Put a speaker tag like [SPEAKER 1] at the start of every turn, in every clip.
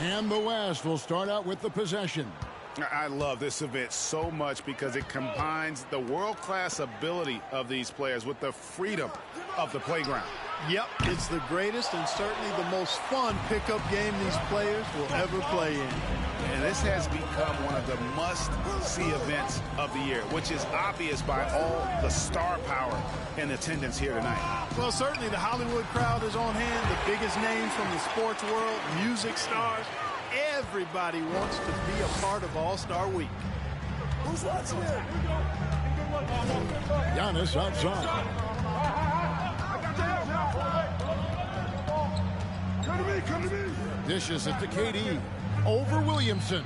[SPEAKER 1] And the West will start out with the possession.
[SPEAKER 2] I love this event so much because it combines the world-class ability of these players with the freedom of the playground.
[SPEAKER 3] Yep, it's the greatest and certainly the most fun pickup game these players will ever play in.
[SPEAKER 2] And this has become one of the must-see events of the year, which is obvious by all the star power in attendance here tonight.
[SPEAKER 3] Well, certainly the Hollywood crowd is on hand, the biggest names from the sports world, music stars. Everybody wants to be a part of All-Star Week.
[SPEAKER 4] Who's watching it?
[SPEAKER 1] Giannis outside.
[SPEAKER 4] Come to me.
[SPEAKER 1] Dishes it to KD. Over Williamson.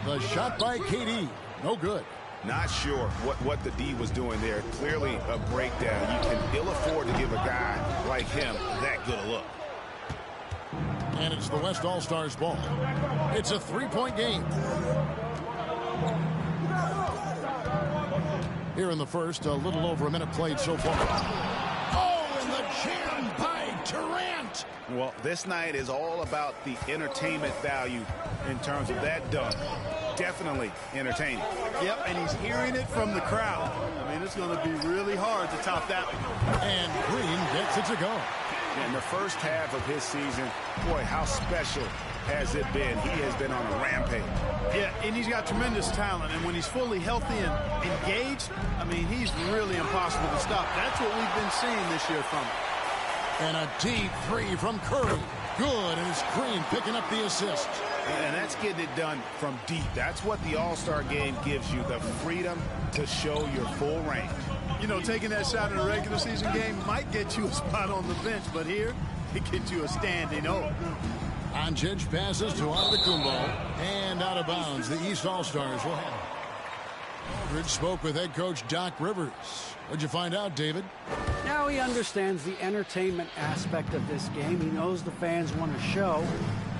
[SPEAKER 1] The shot by KD. No good.
[SPEAKER 2] Not sure what the D was doing there. Clearly a breakdown. You can ill afford to give a guy like him that good a look.
[SPEAKER 1] And it's the West All-Stars ball. It's a three-point game. Here in the first, a little over a minute played so far. Oh, and the jam by Durant.
[SPEAKER 2] Well, this night is all about the entertainment value in terms of that dunk. Definitely entertaining.
[SPEAKER 3] Yep, and he's hearing it from the crowd. I mean, it's going to be really hard to top that one.
[SPEAKER 1] And Green gets it to go.
[SPEAKER 2] In the first half of his season, boy, how special has it been? He has been on a rampage.
[SPEAKER 3] Yeah, and he's got tremendous talent, and when he's fully healthy and engaged, I mean, he's really impossible to stop. That's what we've been seeing this year from him.
[SPEAKER 1] And a deep three from Curry. Good, and it's Green picking up the assist.
[SPEAKER 2] And that's getting it done from deep. That's what the All-Star game gives you, the freedom to show your full range.
[SPEAKER 3] You know, taking that shot in a regular season game might get you a spot on the bench, but here, it gets you a standing O.
[SPEAKER 1] Doncic passes to Antetokounmpo, and out of bounds. The East All-Stars will have it. Aldridge spoke with head coach Doc Rivers. What'd you find out, David?
[SPEAKER 5] Now he understands the entertainment aspect of this game. He knows the fans want a show,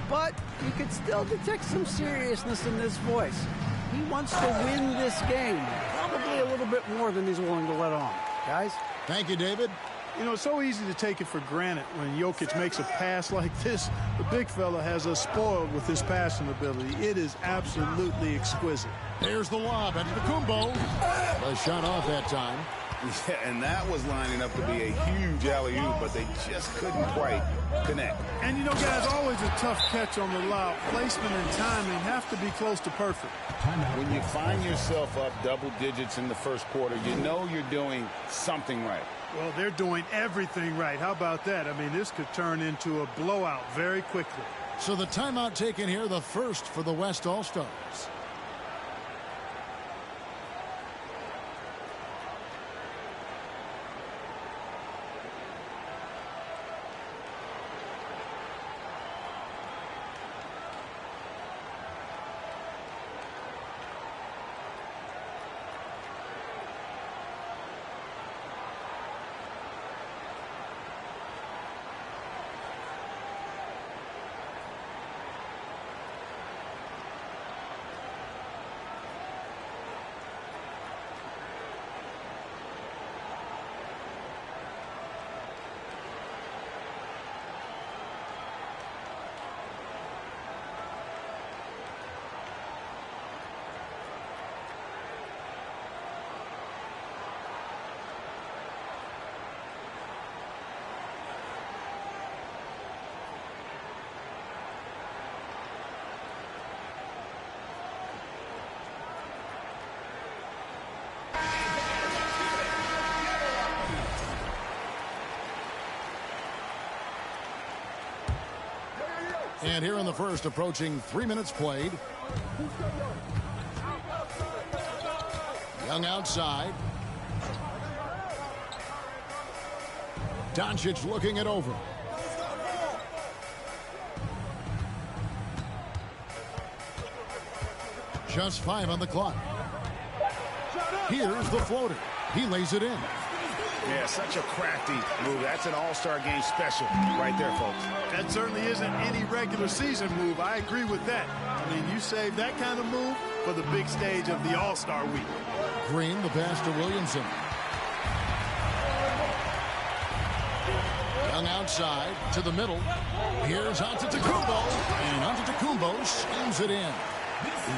[SPEAKER 5] but you could still detect some seriousness in this voice. He wants to win this game, probably a little bit more than he's willing to let on. Guys?
[SPEAKER 1] Thank you, David.
[SPEAKER 3] You know, it's so easy to take it for granted when Jokic makes a pass like this. The big fella has us spoiled with his passing ability. It is absolutely exquisite.
[SPEAKER 1] There's the lob at Antetokounmpo. The shot off that time.
[SPEAKER 2] Yeah, and that was lining up to be a huge alley-oop, but they just couldn't quite connect.
[SPEAKER 3] And, you know, guys, always a tough catch on the lob. Placement and timing have to be close to perfect.
[SPEAKER 2] When you find yourself up double digits in the first quarter, you know you're doing something right.
[SPEAKER 3] Well, they're doing everything right. How about that? I mean, this could turn into a blowout very quickly.
[SPEAKER 1] So the timeout taken here, the first for the West All-Stars. And here in the first, approaching 3 minutes played. Young outside. Doncic looking it over. Just 5 on the clock. Here's the floater. He lays it in.
[SPEAKER 2] Yeah, such a crafty move. That's an all-star game special right there, folks.
[SPEAKER 3] That certainly isn't any regular season move. I agree with that. I mean, you save that kind of move for the big stage of the All-Star week. Green,
[SPEAKER 1] the pass to Williamson. Young outside to the middle. Here's Antetokounmpo, and Antetokounmpo slams it in.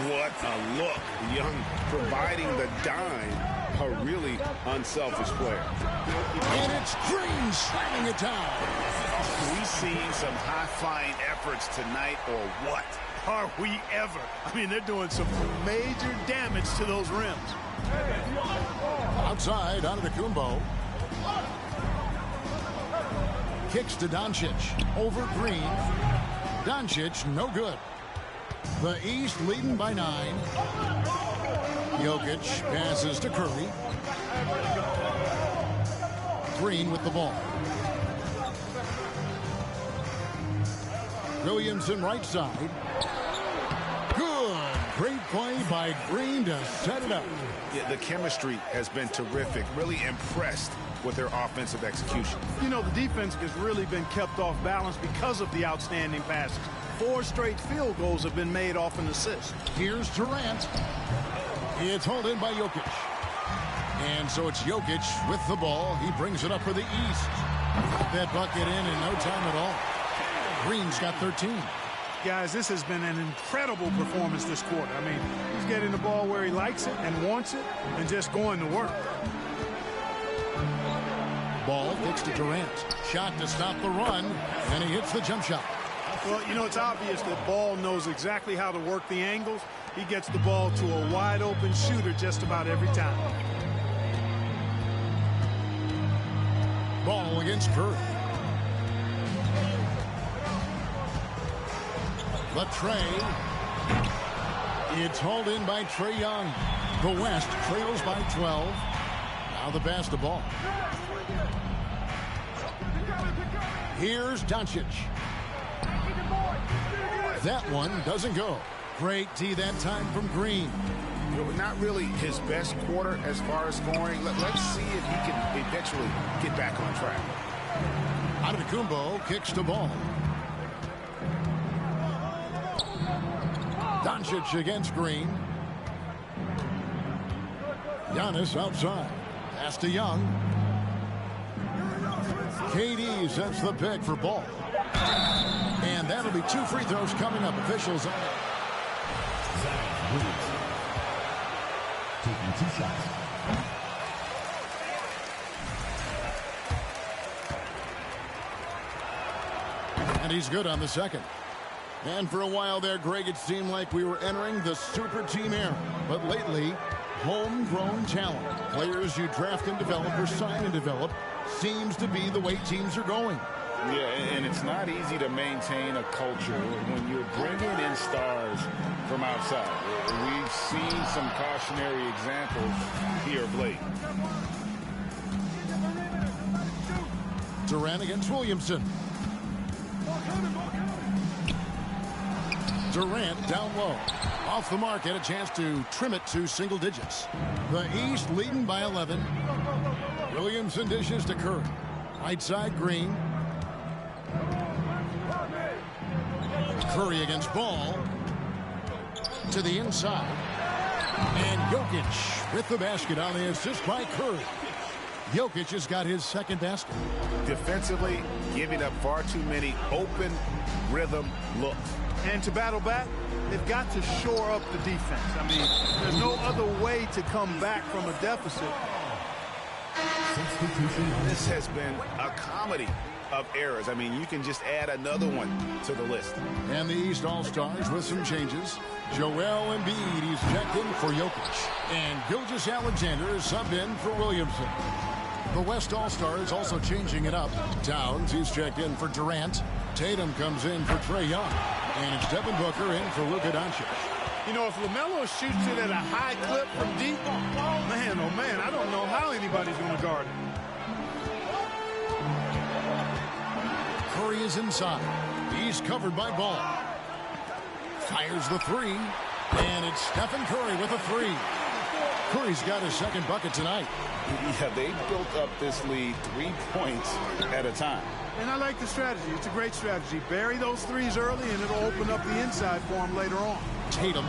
[SPEAKER 2] What a look. Young providing the dime. A really unselfish player.
[SPEAKER 1] And it's Green slamming it down.
[SPEAKER 2] We see some high-flying efforts tonight, or what?
[SPEAKER 3] Are we ever? I mean, they're doing some major damage to those rims.
[SPEAKER 1] Outside, Antetokounmpo. Kicks to Doncic. Over Green. Doncic, no good. The East leading by 9. Jokic passes to Curry. Green with the ball. Williamson right side. Good. Great play by Green to set it up.
[SPEAKER 2] Yeah, the chemistry has been terrific. Really impressed with their offensive execution.
[SPEAKER 3] You know, the defense has really been kept off balance because of the outstanding passes. 4 straight field goals have been made off an assist.
[SPEAKER 1] Here's Durant. It's hauled in by Jokic. And so it's Jokic with the ball. He brings it up for the East. That bucket in no time at all. Green's got 13.
[SPEAKER 3] Guys, this has been an incredible performance this quarter. I mean, he's getting the ball where he likes it and wants it and just going to work.
[SPEAKER 1] Ball kicks to Durant. Shot to stop the run, and he hits the jump shot.
[SPEAKER 3] Well, you know, it's obvious that Ball knows exactly how to work the angles. He gets the ball to a wide-open shooter just about every time.
[SPEAKER 1] Ball against Curry. The Trey. It's hauled in by Trae Young. The West trails by 12. Now the pass to Ball. Here's Doncic. That one doesn't go. Great D that time from Green.
[SPEAKER 2] Not really his best quarter as far as scoring. Let's see if he can eventually get back on track.
[SPEAKER 1] Antetokounmpo kicks to Ball. Doncic against Green. Giannis outside. Pass to Young. KD sets the pick for Ball. And that'll be 2 free throws coming up. Officials on it.
[SPEAKER 6] Taking 2 shots.
[SPEAKER 1] And he's good on the second. And for a while there, Greg, it seemed like we were entering the super team era. But lately, homegrown talent, players you draft and develop or sign and develop, seems to be the way teams are going.
[SPEAKER 2] Yeah, and it's not easy to maintain a culture when you're bringing in stars from outside. We've seen some cautionary examples here of late.
[SPEAKER 1] Durant against Williamson. Durant down low. Off the mark, had a chance to trim it to single digits. The East leading by 11. Williamson dishes to Curry. Right side, Green. Curry against Ball. To the inside. And Jokic with the basket on the assist by Curry. Jokic has got his second basket.
[SPEAKER 2] Defensively, giving up far too many open rhythm looks.
[SPEAKER 3] And to battle back, they've got to shore up the defense. I mean, there's no other way to come back from a deficit.
[SPEAKER 2] This has been a comedy of errors. I mean, you can just add another one to the list.
[SPEAKER 1] And the East All-Stars with some changes. Joel Embiid, he's checked in for Jokic. And Gilgeous-Alexander is subbed in for Williamson. The West All-Stars also changing it up. Towns, he's checked in for Durant. Tatum comes in for Trae Young. And it's Devin Booker in for Luka Doncic.
[SPEAKER 3] You know, if LaMelo shoots it at a high clip from deep, man, oh man, I don't know how anybody's going to guard it.
[SPEAKER 1] Curry is inside. He's covered by Ball. Fires the three. And it's Stephen Curry with a three. Curry's got his second bucket tonight.
[SPEAKER 2] Yeah, they built up this lead 3 points at a time.
[SPEAKER 3] And I like the strategy. It's a great strategy. Bury those threes early, and it'll open up the inside for him later on.
[SPEAKER 1] Tatum,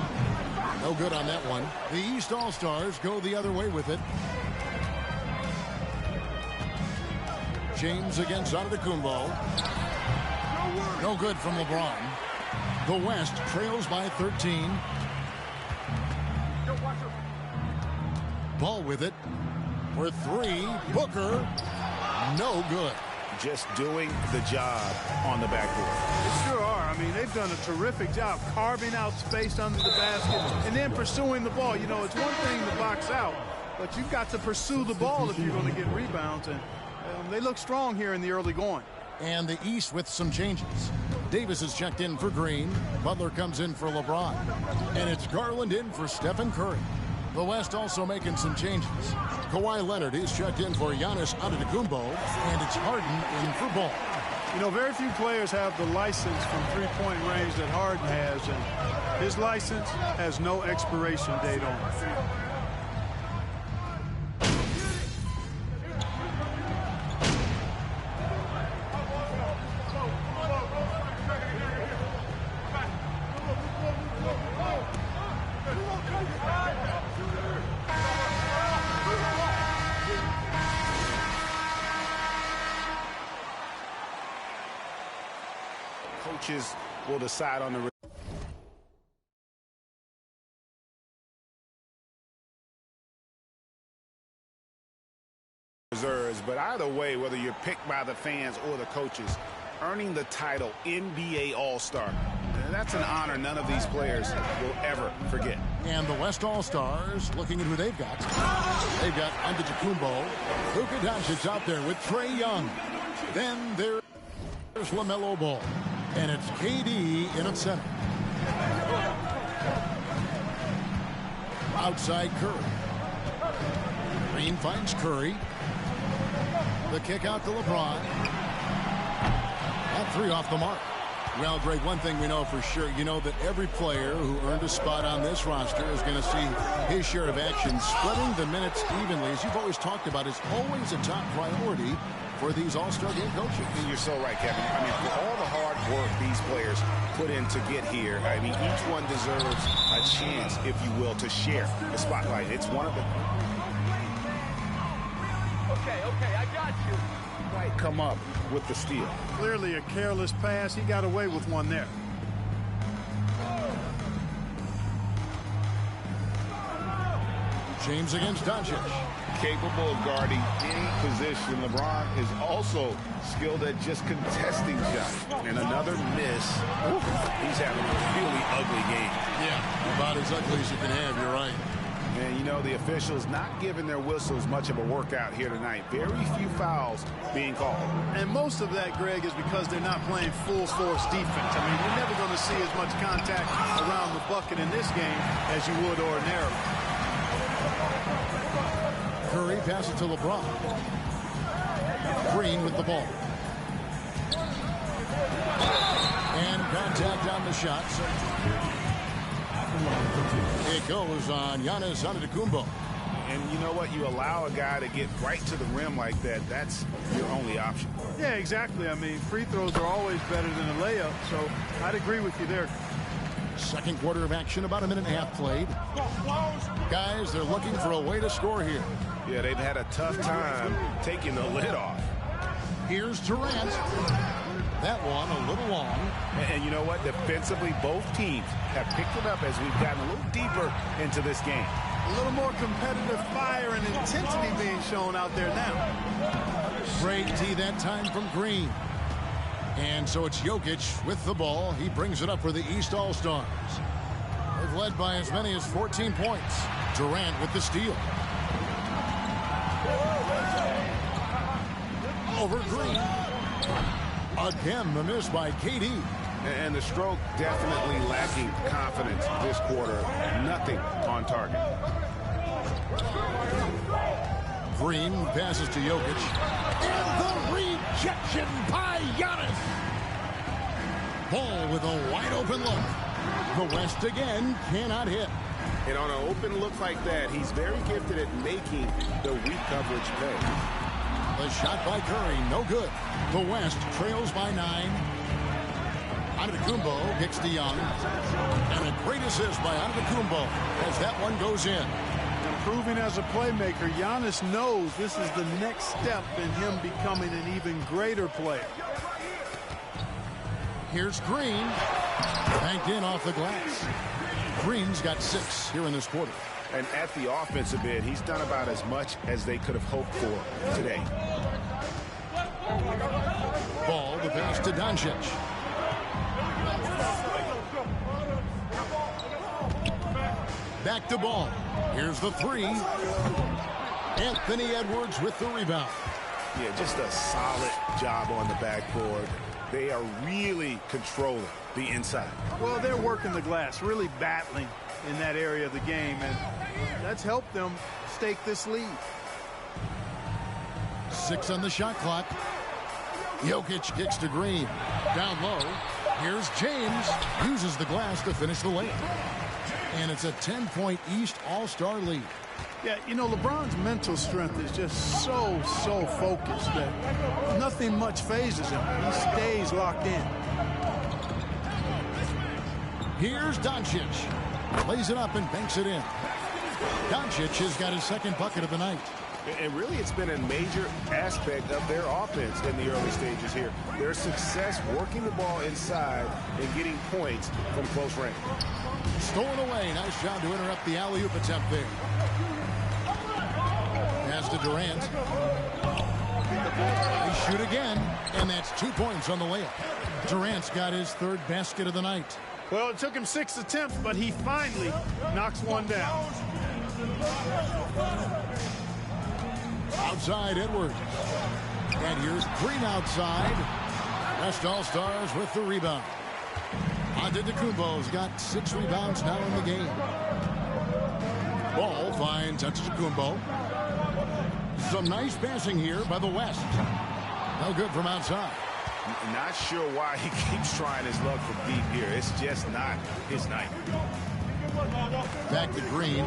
[SPEAKER 1] no good on that one. The East All-Stars go the other way with it. James against Antetokounmpo. No good from LeBron. The West trails by 13. Ball with it for three. Booker. No good.
[SPEAKER 2] Just doing the job on the backboard.
[SPEAKER 3] They sure are. I mean, they've done a terrific job carving out space under the basket and then pursuing the ball. You know, it's one thing to box out, but you've got to pursue the ball if you're going to get rebounds. And they look strong here in the early going.
[SPEAKER 1] And the East with some changes. Davis is checked in for Green. Butler comes in for LeBron. And it's Garland in for Stephen Curry. The West also making some changes. Kawhi Leonard is checked in for Giannis Antetokounmpo, and it's Harden in for Ball.
[SPEAKER 3] You know, very few players have the license from three-point range that Harden has, and his license has no expiration date on it.
[SPEAKER 2] Coaches will decide on the reserves, but either way, whether you're picked by the fans or the coaches, earning the title NBA All-Star, that's an honor none of these players will ever forget.
[SPEAKER 1] And the West All-Stars, looking at who they've got. They've got Antetokounmpo, Luka Doncic out there with Trae Young. Then there's LaMelo Ball. And it's KD in at center. Outside Curry. Green finds Curry. The kick out to LeBron. That three off the mark. Well, Greg, one thing we know for sure, you know that every player who earned a spot on this roster is going to see his share of action. Splitting the minutes evenly, as you've always talked about, is always a top priority for these All-Star game coaches.
[SPEAKER 2] And you're so right, Kevin. I mean, for all the hard work these players put in to get here, I mean, each one deserves a chance, if you will, to share the spotlight. It's one of the...
[SPEAKER 4] Okay, I got you.
[SPEAKER 2] Right, come up with the steal.
[SPEAKER 3] Clearly a careless pass. He got away with one there.
[SPEAKER 1] James against Doncic.
[SPEAKER 2] Capable of guarding any position. LeBron is also skilled at just contesting shots. And another miss. He's having a really ugly game.
[SPEAKER 1] Yeah, about as ugly as you can have, you're right.
[SPEAKER 2] And, you know, the officials not giving their whistles much of a workout here tonight. Very few fouls being called.
[SPEAKER 3] And most of that, Greg, is because they're not playing full-force defense. I mean, you're never going to see as much contact around the bucket in this game as you would ordinarily.
[SPEAKER 1] Curry passes to LeBron. Green with the ball. And contact on the shots. It goes on Giannis Antetokounmpo.
[SPEAKER 2] And you know what? You allow a guy to get right to the rim like that. That's your only option.
[SPEAKER 3] Yeah, exactly. I mean, free throws are always better than a layup, so I'd agree with you there.
[SPEAKER 1] Second quarter of action, about a minute and a half played. Guys, they're looking for a way to score here.
[SPEAKER 2] Yeah, they've had a tough time taking the lid off.
[SPEAKER 1] Here's Durant. That one a little long.
[SPEAKER 2] And you know what? Defensively, both teams have picked it up as we've gotten a little deeper into this game.
[SPEAKER 3] A little more competitive fire and intensity being shown out there now.
[SPEAKER 1] Great D that time from Green. And so it's Jokic with the ball. He brings it up for the East All-Stars. They've led by as many as 14 points. Durant with the steal. Over Green. Again, the miss by KD.
[SPEAKER 2] And the stroke definitely lacking confidence this quarter. Nothing on target.
[SPEAKER 1] Green passes to Jokic. And the rejection by Giannis. Ball with a wide open look. The West again cannot hit.
[SPEAKER 2] And on an open look like that, he's very gifted at making the weak coverage pay.
[SPEAKER 1] The shot by Curry, no good. The West trails by 9. Antetokounmpo kicks to Young. And a great assist by Antetokounmpo as that one goes in.
[SPEAKER 3] Improving as a playmaker, Giannis knows this is the next step in him becoming an even greater player.
[SPEAKER 1] Here's Green. Banked in off the glass. Green's got 6 here in this quarter.
[SPEAKER 2] And at the offensive end, he's done about as much as they could have hoped for today.
[SPEAKER 1] Ball, the pass to Doncic. Back to Ball. Here's the 3. Anthony Edwards with the rebound.
[SPEAKER 2] Yeah, just a solid job on the backboard. They are really controlling the inside.
[SPEAKER 3] Well, they're working the glass, really battling in that area of the game, and that's helped them stake this lead.
[SPEAKER 1] 6 on the shot clock. Jokic kicks to Green. Down low. Here's James. Uses the glass to finish the layup. And it's a 10-point East All-Star lead.
[SPEAKER 3] Yeah, you know, LeBron's mental strength is just so focused that nothing much phases him. He stays locked in.
[SPEAKER 1] Here's Doncic. Lays it up and banks it in. Doncic has got his 2nd bucket of the night.
[SPEAKER 2] And really, it's been a major aspect of their offense in the early stages here. Their success working the ball inside and getting points from close range.
[SPEAKER 1] Stolen away. Nice job to interrupt the alley-oop attempt there. Pass to Durant. They shoot again, and that's 2 points on the layup. Durant's got his 3rd basket of the night.
[SPEAKER 3] Well, it took him 6 attempts, but he finally knocks one down.
[SPEAKER 1] Outside Edwards. And here's Green outside. West All-Stars with the rebound. Antetokounmpo's got 6 rebounds now in the game. Ball finds Antetokounmpo. Some nice passing here by the West. No good from outside.
[SPEAKER 2] Not sure why he keeps trying his luck from deep here. It's just not his night.
[SPEAKER 1] Back to Green.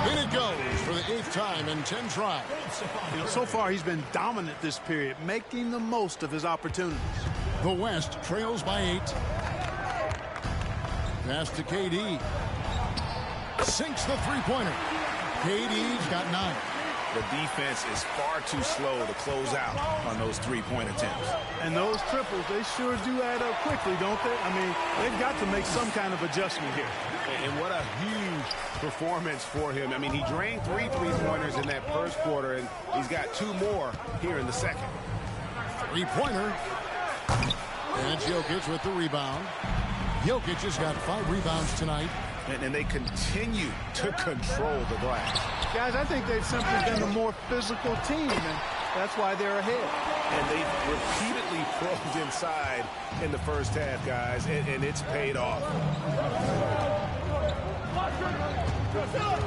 [SPEAKER 1] In it goes for the 8th time in 10 tries.
[SPEAKER 3] You know, so far he's been dominant this period, making the most of his opportunities.
[SPEAKER 1] The West trails by 8. Pass to KD. Sinks the three-pointer. KD's got 9.
[SPEAKER 2] The defense is far too slow to close out on those three-point attempts.
[SPEAKER 3] And those triples, they sure do add up quickly, don't they? I mean, they've got to make some kind of adjustment here.
[SPEAKER 2] And what a huge performance for him. I mean, he drained 3 three-pointers in that first quarter, and he's got 2 more here in the second.
[SPEAKER 1] Three-pointer. And Jokic with the rebound. Jokic has got 5 rebounds tonight.
[SPEAKER 2] And they continue to control the glass.
[SPEAKER 3] Guys, I think they've simply been a more physical team, and that's why they're ahead.
[SPEAKER 2] And they've repeatedly probed inside in the first half, guys, and it's paid off.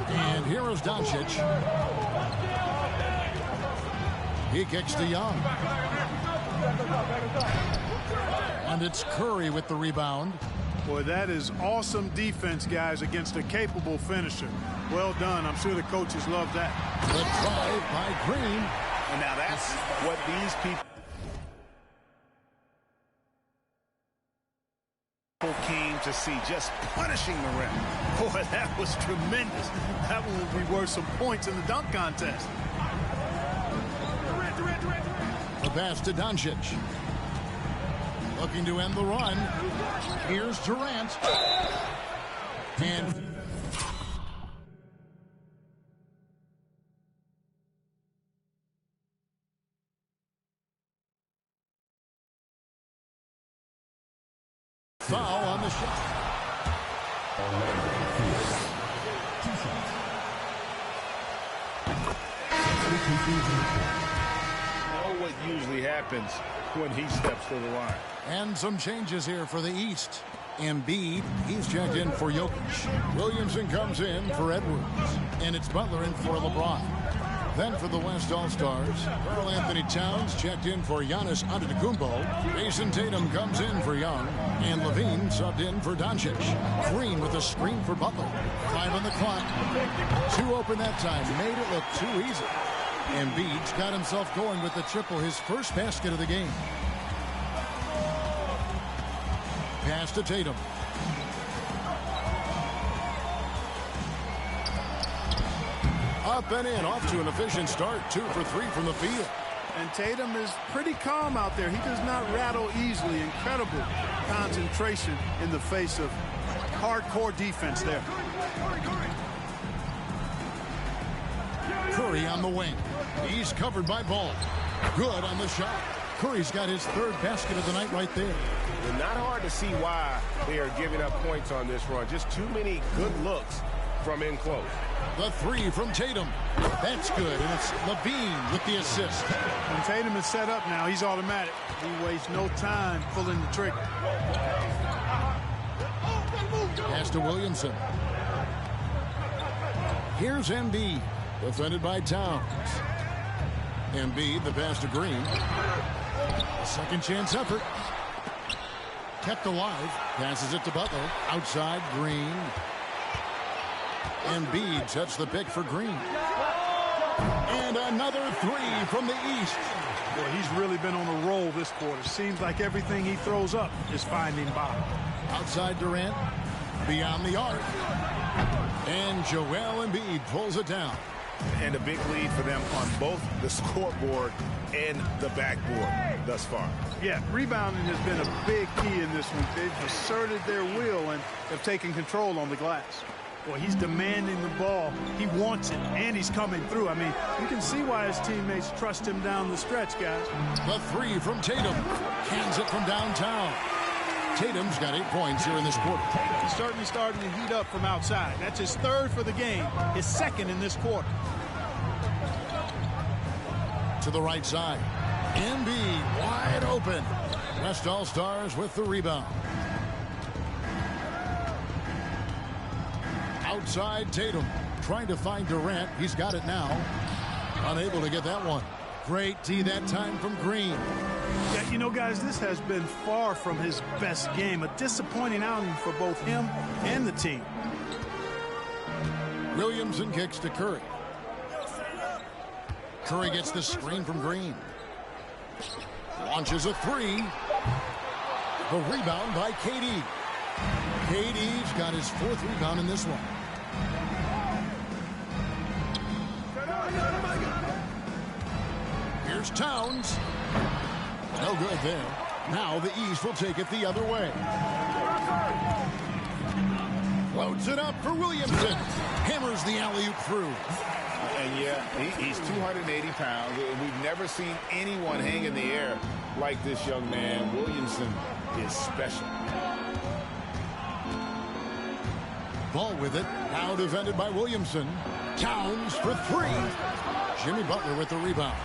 [SPEAKER 1] And here is Doncic. He kicks to Young. And it's Curry with the rebound.
[SPEAKER 3] Boy, that is awesome defense, guys, against a capable finisher. Well done. I'm sure the coaches love that.
[SPEAKER 1] The drive by Green.
[SPEAKER 2] And now that's what these people came to see, just punishing the rim.
[SPEAKER 3] Boy, that was tremendous. That one will be worth some points in the dunk contest.
[SPEAKER 1] The pass to Doncic. Looking to end the run. Here's Durant. And foul on the shot.
[SPEAKER 2] know what usually happens when he steps to the line.
[SPEAKER 1] And some changes here for the East. Embiid, he's checked in for Jokic. Williamson comes in for Edwards. And it's Butler in for LeBron. Then for the West All-Stars, Karl Anthony Towns checked in for Giannis Antetokounmpo. Jason Tatum comes in for Young. And Levine subbed in for Doncic. Green with a screen for Butler. 5 on the clock. 2 open that time. Made it look too easy. Embiid's got himself going with the triple, his first basket of the game. Pass to Tatum. Up and in, off to an efficient start. 2 for 3 from the field.
[SPEAKER 3] And Tatum is pretty calm out there. He does not rattle easily. Incredible concentration in the face of hardcore defense there.
[SPEAKER 1] Curry on the wing. He's covered by Ball. Good on the shot. Curry's got his 3rd basket of the night right there.
[SPEAKER 6] And not hard to see why they are giving up points on this run. Just too many good looks from in close.
[SPEAKER 1] The 3 from Tatum. That's good, and it's Levine with the assist.
[SPEAKER 3] When Tatum is set up now, he's automatic. He wastes no time pulling the trigger.
[SPEAKER 1] Pass to Williamson. Here's Embiid, defended by Towns. Embiid, the pass to Green. Second chance effort. Kept alive. Passes it to Butler. Outside, Green. Embiid sets the pick for Green. And another 3 from the East.
[SPEAKER 3] Boy, he's really been on a roll this quarter. Seems like everything he throws up is finding bottom.
[SPEAKER 1] Outside Durant. Beyond the arc. And Joel Embiid pulls it down.
[SPEAKER 2] And a big lead for them on both the scoreboard and the backboard thus far.
[SPEAKER 3] Yeah, rebounding has been a big key in this one. They've asserted their will and have taken control on the glass. Boy, he's demanding the ball. He wants it, and he's coming through. I mean, you can see why his teammates trust him down the stretch, guys.
[SPEAKER 1] The 3 from Tatum. Hands it from downtown. Tatum's got 8 points here in this quarter.
[SPEAKER 3] He's certainly starting to heat up from outside. That's his 3rd for the game, his 2nd in this quarter.
[SPEAKER 1] To the right side. Embiid wide open. West All-Stars with the rebound. Outside Tatum. Trying to find Durant. He's got it now. Unable to get that one. Great D that time from Green.
[SPEAKER 3] Yeah, you know, guys, this has been far from his best game. A disappointing outing for both him and the team.
[SPEAKER 1] Williamson kicks to Curry. Curry gets the screen from Green. Launches a 3. The rebound by KD. KD's got his 4th rebound in this one. Here's Towns. No good there. Now the East will take it the other way. Floats it up for Williamson. Hammers the alley-oop through.
[SPEAKER 2] And yeah, he's 280 pounds. We've never seen anyone hang in the air like this young man. Williamson is special.
[SPEAKER 1] Ball with it. Now defended by Williamson. Towns for 3. Jimmy Butler with the rebound.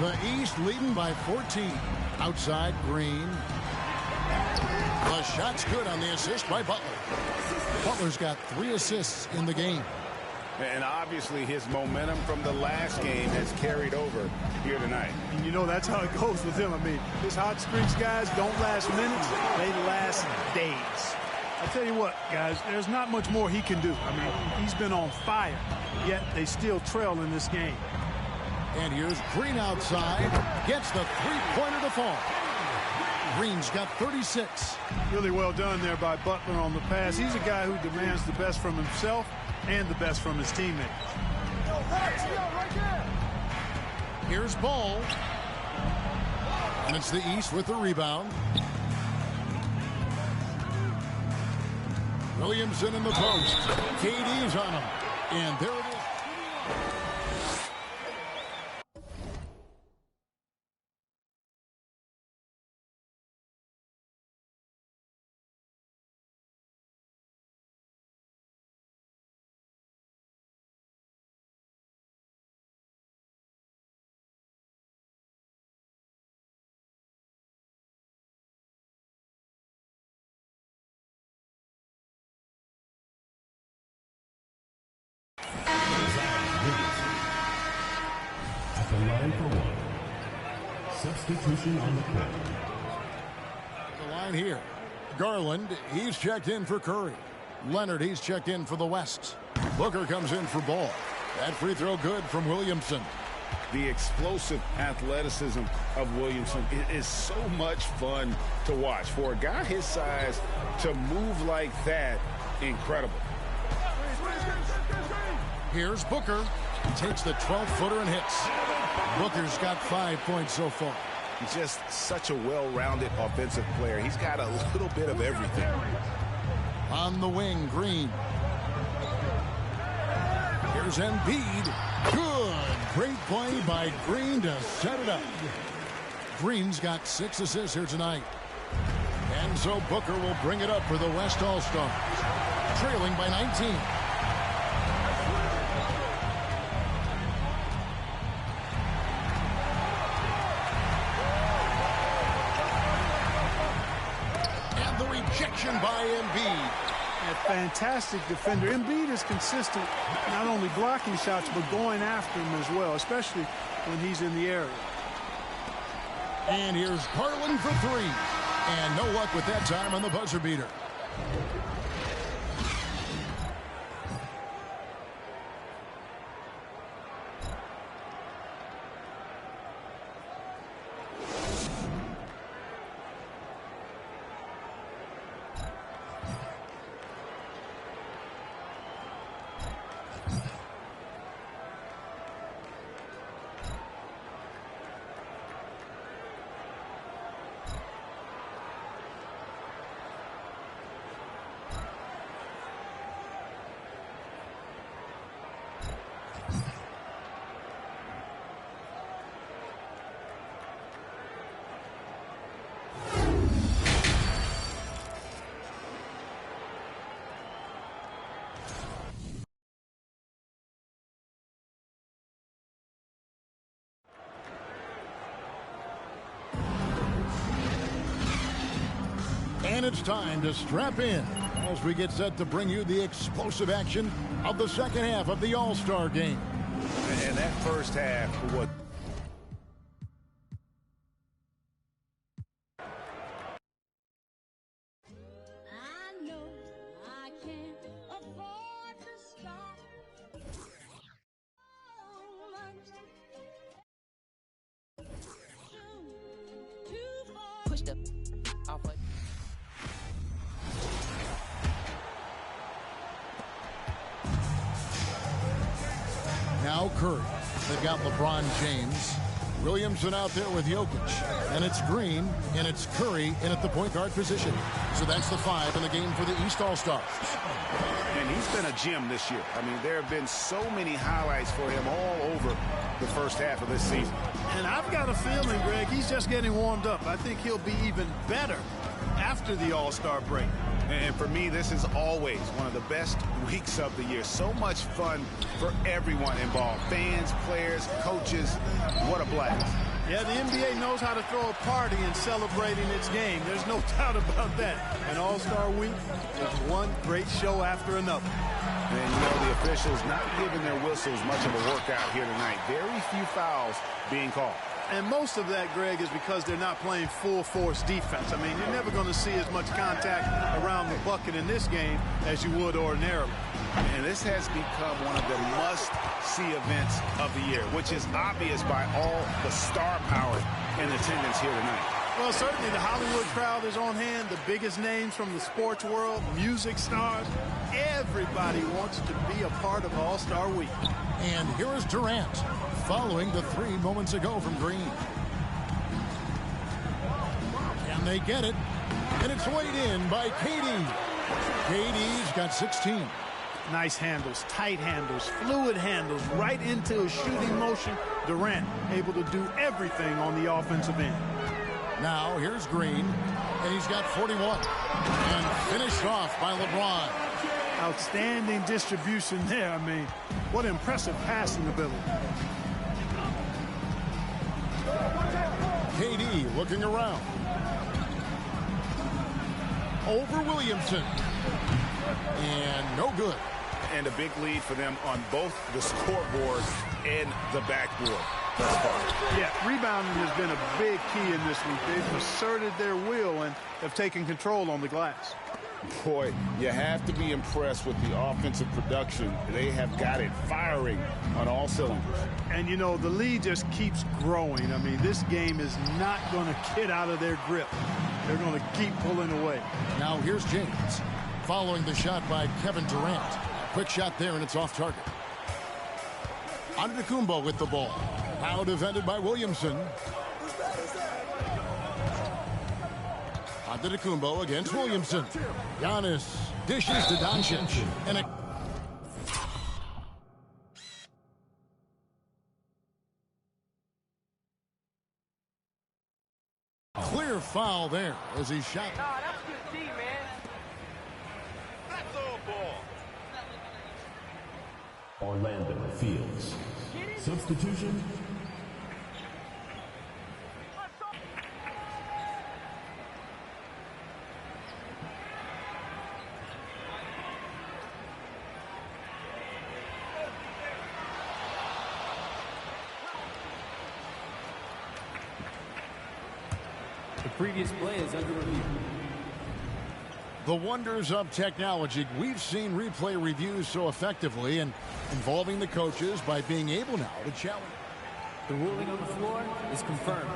[SPEAKER 1] The East leading by 14. Outside Green. The shot's good on the assist by Butler. Butler's got 3 assists in the game.
[SPEAKER 2] And obviously his momentum from the last game has carried over here tonight.
[SPEAKER 3] And you know that's how it goes with him. I mean, his hot streaks, guys, don't last minutes. They last days. I tell you what, guys, there's not much more he can do. I mean, he's been on fire, yet they still trail in this game.
[SPEAKER 1] And here's Green outside. Gets the 3-pointer to fall. Green's got 36.
[SPEAKER 3] Really well done there by Butler on the pass. He's a guy who demands the best from himself and the best from his teammates.
[SPEAKER 1] Here's Ball. And it's the East with the rebound. Williamson in the post. KD's on him. And there it is.
[SPEAKER 7] At the line for 1. Substitution on the court.
[SPEAKER 1] The line here. Garland, he's checked in for Curry. Leonard, he's checked in for the West. Booker comes in for Ball. That free throw good from Williamson.
[SPEAKER 2] The explosive athleticism of Williamson is so much fun to watch. For a guy his size to move like that, incredible.
[SPEAKER 1] Here's Booker. Takes the 12-footer and hits. Booker's got 5 points so far.
[SPEAKER 6] He's just such a well-rounded offensive player. He's got a little bit of everything.
[SPEAKER 1] On the wing, Green. Here's Embiid. Good. Great play by Green to set it up. Green's got 6 assists here tonight. And so Booker will bring it up for the West All-Stars. Trailing by 19. And the rejection by Embiid.
[SPEAKER 3] A fantastic defender. Embiid is consistent, not only blocking shots, but going after them as well, especially when he's in the area.
[SPEAKER 1] And here's Garland for 3. And no luck with that time on the buzzer beater. And it's time to strap in as we get set to bring you the explosive action of the second half of the All-Star game.
[SPEAKER 6] And that first half was...
[SPEAKER 8] Pushed up off of.
[SPEAKER 1] Now Curry. They've got LeBron James. Williamson out there with Jokic. And it's Green, and it's Curry in at the point guard position. So that's the 5 in the game for the East All-Stars.
[SPEAKER 6] And he's been a gem this year. I mean, there have been so many highlights for him all over the first half of this season.
[SPEAKER 3] And I've got a feeling, Greg, he's just getting warmed up. I think he'll be even better after the All-Star break.
[SPEAKER 6] And for me, this is always one of the best weeks of the year. So much fun for everyone involved. Fans, players, coaches. What a blast.
[SPEAKER 3] Yeah, the NBA knows how to throw a party in celebrating its game. There's no doubt about that. And All-Star Week is one great show after another.
[SPEAKER 6] And, you know, the officials not giving their whistles much of a workout here tonight. Very few fouls being called.
[SPEAKER 3] And most of that, Greg, is because they're not playing full-force defense. I mean, you're never going to see as much contact around the bucket in this game as you would ordinarily.
[SPEAKER 6] And this has become one of the must-see events of the year, which is obvious by all the star power in attendance here tonight.
[SPEAKER 3] Well, certainly the Hollywood crowd is on hand, the biggest names from the sports world, music stars. Everybody wants to be a part of All-Star Week.
[SPEAKER 1] And here is Durant, following the 3 moments ago from Green. And they get it, and it's laid in by KD. KD's got 16.
[SPEAKER 3] Nice handles, tight handles, fluid handles, right into a shooting motion. Durant able to do everything on the offensive end.
[SPEAKER 1] Now here's Green, and he's got 41. And finished off by LeBron.
[SPEAKER 3] Outstanding distribution there. I mean, what impressive passing ability.
[SPEAKER 1] KD looking around. Over Williamson. And no good.
[SPEAKER 6] And a big lead for them on both the scoreboard and the backboard thus far.
[SPEAKER 3] Yeah, rebounding has been a big key in this week. They've asserted their will and have taken control on the glass.
[SPEAKER 2] Boy, you have to be impressed with the offensive production. They have got it firing on all cylinders.
[SPEAKER 3] And, you know, the lead just keeps growing. I mean, this game is not going to get out of their grip. They're going to keep pulling away.
[SPEAKER 1] Now here's James, following the shot by Kevin Durant. Quick shot there, and it's off target. Antetokounmpo with the ball. Now defended by Williamson. Antetokounmpo against Williamson. Giannis dishes to Doncic. And a clear foul there as he shot.
[SPEAKER 4] Nah, that's good D, man. That's all ball.
[SPEAKER 7] Orlando Fields. Substitution.
[SPEAKER 9] The previous play is under review.
[SPEAKER 1] The wonders of technology. We've seen replay reviews so effectively and involving the coaches by being able now to challenge.
[SPEAKER 9] The ruling on the floor is confirmed.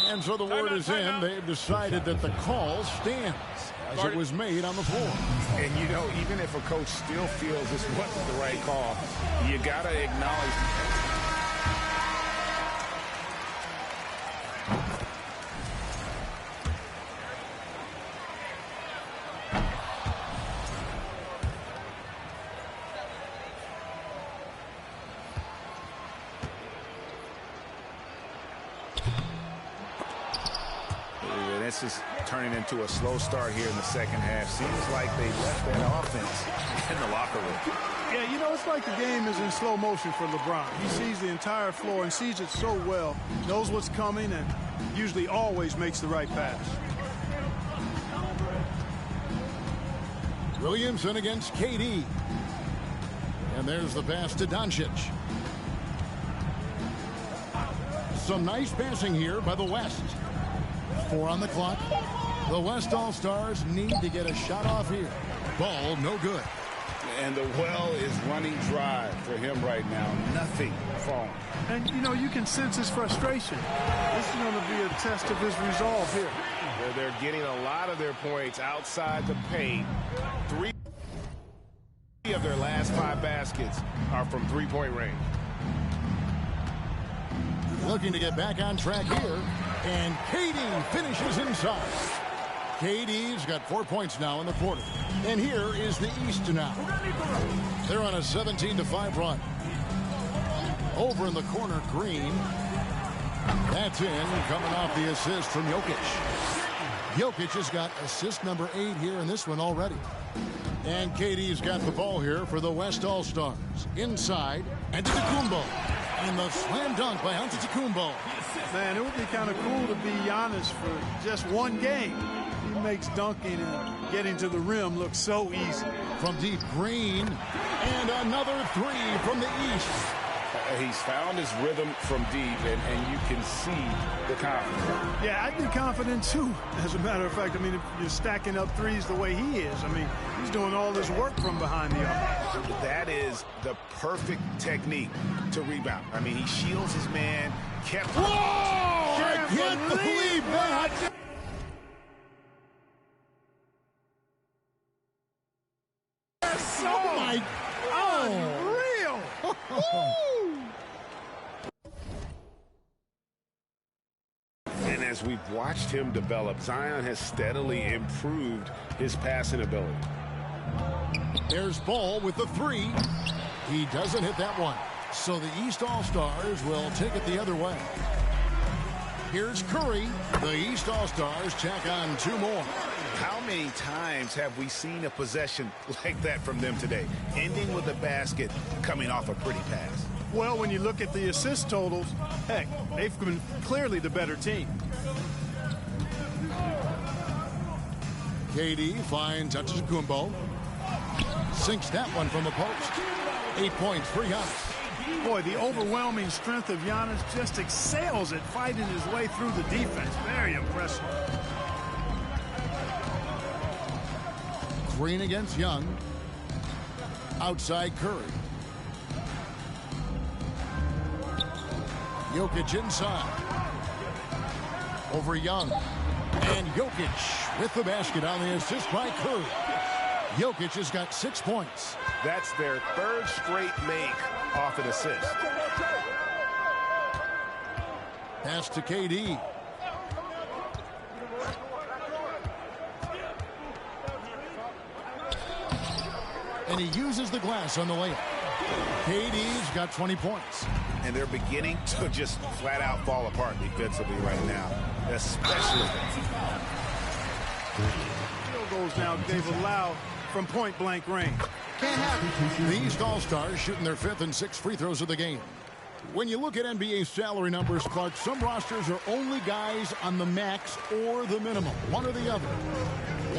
[SPEAKER 1] And so the word is in. They've decided that the call stands as it was made on the floor.
[SPEAKER 6] And, you know, even if a coach still feels this wasn't the right call, you got to acknowledge. This is turning into a slow start here in the second half. Seems like they left that offense in the locker room.
[SPEAKER 3] Yeah, you know, it's like the game is in slow motion for LeBron. He sees the entire floor and sees it so well, knows what's coming, and usually always makes the right pass.
[SPEAKER 1] Williamson against KD. And there's the pass to Doncic. Some nice passing here by the West. 4 on the clock. The West All-Stars need to get a shot off here. Ball no good.
[SPEAKER 6] And the well is running dry for him right now. Nothing falling.
[SPEAKER 3] And, you know, you can sense his frustration. This is going to be a test of his resolve here.
[SPEAKER 6] They're getting a lot of their points outside the paint. 3 of their last 5 baskets are from three-point range.
[SPEAKER 1] Looking to get back on track here. And KD finishes inside. KD's got 4 points now in the quarter. And here is the East now. They're on a 17-5 run. Over in the corner, Green. That's in, coming off the assist from Jokic. Jokic has got assist number 8 here in this one already. And KD's got the ball here for the West All-Stars. Inside, Antetokounmpo. And the slam dunk by Antetokounmpo.
[SPEAKER 3] Man, it would be kind of cool to be Giannis for just one game. He makes dunking and getting to the rim look so easy.
[SPEAKER 1] From deep, Green. And another 3 from the East.
[SPEAKER 6] He's found his rhythm from deep, and you can see the confidence.
[SPEAKER 3] Yeah, I'd be confident, too. As a matter of fact, I mean, if you're stacking up threes the way he is, I mean, he's doing all this work from behind the arc.
[SPEAKER 6] That is the perfect technique to rebound. I mean, he shields his man, kept...
[SPEAKER 1] Whoa! I can't believe that! Oh, my...
[SPEAKER 3] Unreal!
[SPEAKER 6] And as we've watched him develop, Zion has steadily improved his passing ability.
[SPEAKER 1] There's Ball with the 3. He doesn't hit that one. So the East All-Stars will take it the other way. Here's Curry. The East All-Stars tack on 2 more.
[SPEAKER 6] How many times have we seen a possession like that from them today? Ending with a basket, coming off a pretty pass.
[SPEAKER 3] Well, when you look at the assist totals, heck, they've been clearly the better team.
[SPEAKER 1] KD finds Antetokounmpo. Sinks that one from the post. 8 points for Giannis.
[SPEAKER 3] Boy, the overwhelming strength of Giannis just excels at fighting his way through the defense. Very impressive.
[SPEAKER 1] Green against Young. Outside Curry. Jokic inside. Over Young. And Jokic with the basket on the assist by Curry. Jokic has got 6 points.
[SPEAKER 6] That's their third straight make off an assist.
[SPEAKER 1] Pass to KD. And he uses the glass on the layup. KD's got 20 points.
[SPEAKER 6] And they're beginning to just flat out fall apart defensively right now, especially.
[SPEAKER 3] Field goals now they've allowed from point-blank range.
[SPEAKER 1] Can't have it. These All-Stars shooting their 5th and 6th free throws of the game. When you look at NBA salary numbers, Clark, some rosters are only guys on the max or the minimum, one or the other.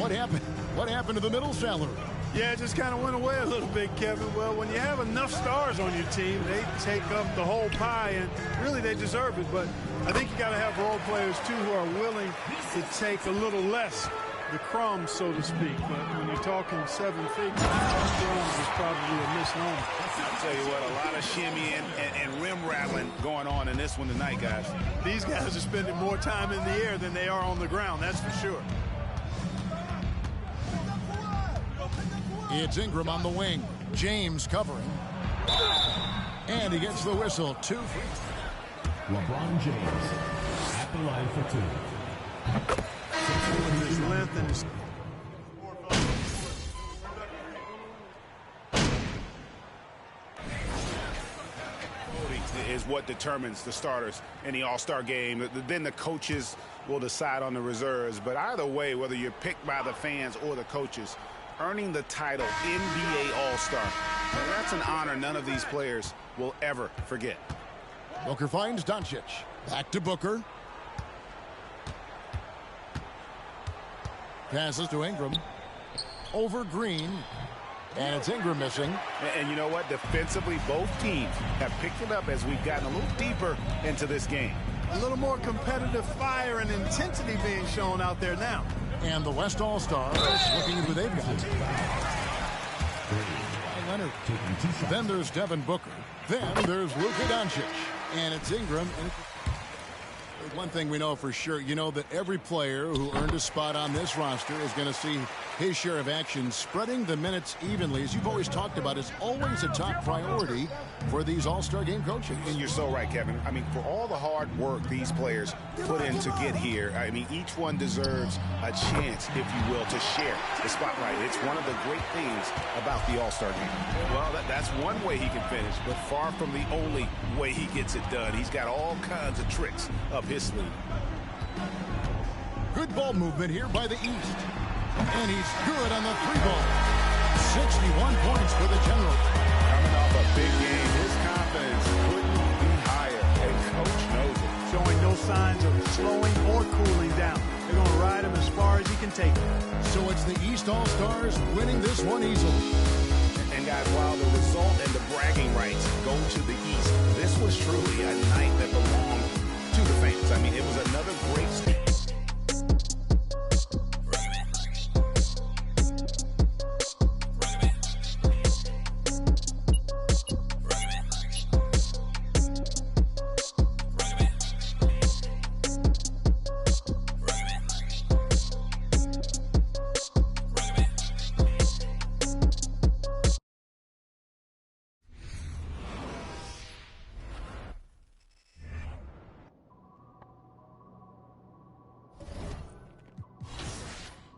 [SPEAKER 1] What happened? What happened to the middle salary?
[SPEAKER 3] Yeah, it just kind of went away a little bit, Kevin. Well, when you have enough stars on your team, they take up the whole pie, and really they deserve it. But I think you got to have role players, too, who are willing to take a little less, the crumbs, so to speak. But when you're talking 7 figures, crumbs is probably a misnomer.
[SPEAKER 6] I'll tell you what, a lot of shimmying and rim rattling going on in this one tonight, guys.
[SPEAKER 3] These guys are spending more time in the air than they are on the ground, that's for sure.
[SPEAKER 1] It's Ingram on the wing. James covering. And he gets the whistle. 2 free.
[SPEAKER 7] LeBron James at the line for 2.
[SPEAKER 3] His length and his...
[SPEAKER 6] is what determines the starters in the All-Star game. Then the coaches will decide on the reserves. But either way, whether you're picked by the fans or the coaches, earning the title NBA All-Star, that's an honor none of these players will ever forget.
[SPEAKER 1] Booker finds Doncic. Back to Booker. Passes to Ingram. Over Green. And it's Ingram missing.
[SPEAKER 6] And you know what? Defensively, both teams have picked it up as we've gotten a little deeper into this game.
[SPEAKER 3] A little more competitive fire and intensity being shown out there now.
[SPEAKER 1] And the West All-Stars looking at who they've got. Leonard. Then there's Devin Booker. Then there's Luka Doncic. And it's Ingram. And one thing we know for sure, you know that every player who earned a spot on this roster is going to see his share of action. Spreading the minutes evenly, as you've always talked about, is always a top priority for these All-Star game coaches.
[SPEAKER 6] And you're so right, Kevin. I mean, for all the hard work these players put in to get here, I mean, each one deserves a chance, if you will, to share the spotlight. It's one of the great things about the All-Star game. Well, that's one way he can finish, but far from the only way he gets it done. He's got all kinds of tricks up his sleeve.
[SPEAKER 1] Good ball movement here by the East. And he's good on the 3-ball. 61 points for the General.
[SPEAKER 6] Coming off a big game, his confidence couldn't be higher, and Coach knows it.
[SPEAKER 3] Showing no signs of slowing or cooling down. They're going to ride him as far as he can take him.
[SPEAKER 1] So it's the East All-Stars winning this one easily.
[SPEAKER 6] And guys, while the result and the bragging rights go to the East, this was truly a night that belonged to the fans. I mean, it was another great speech.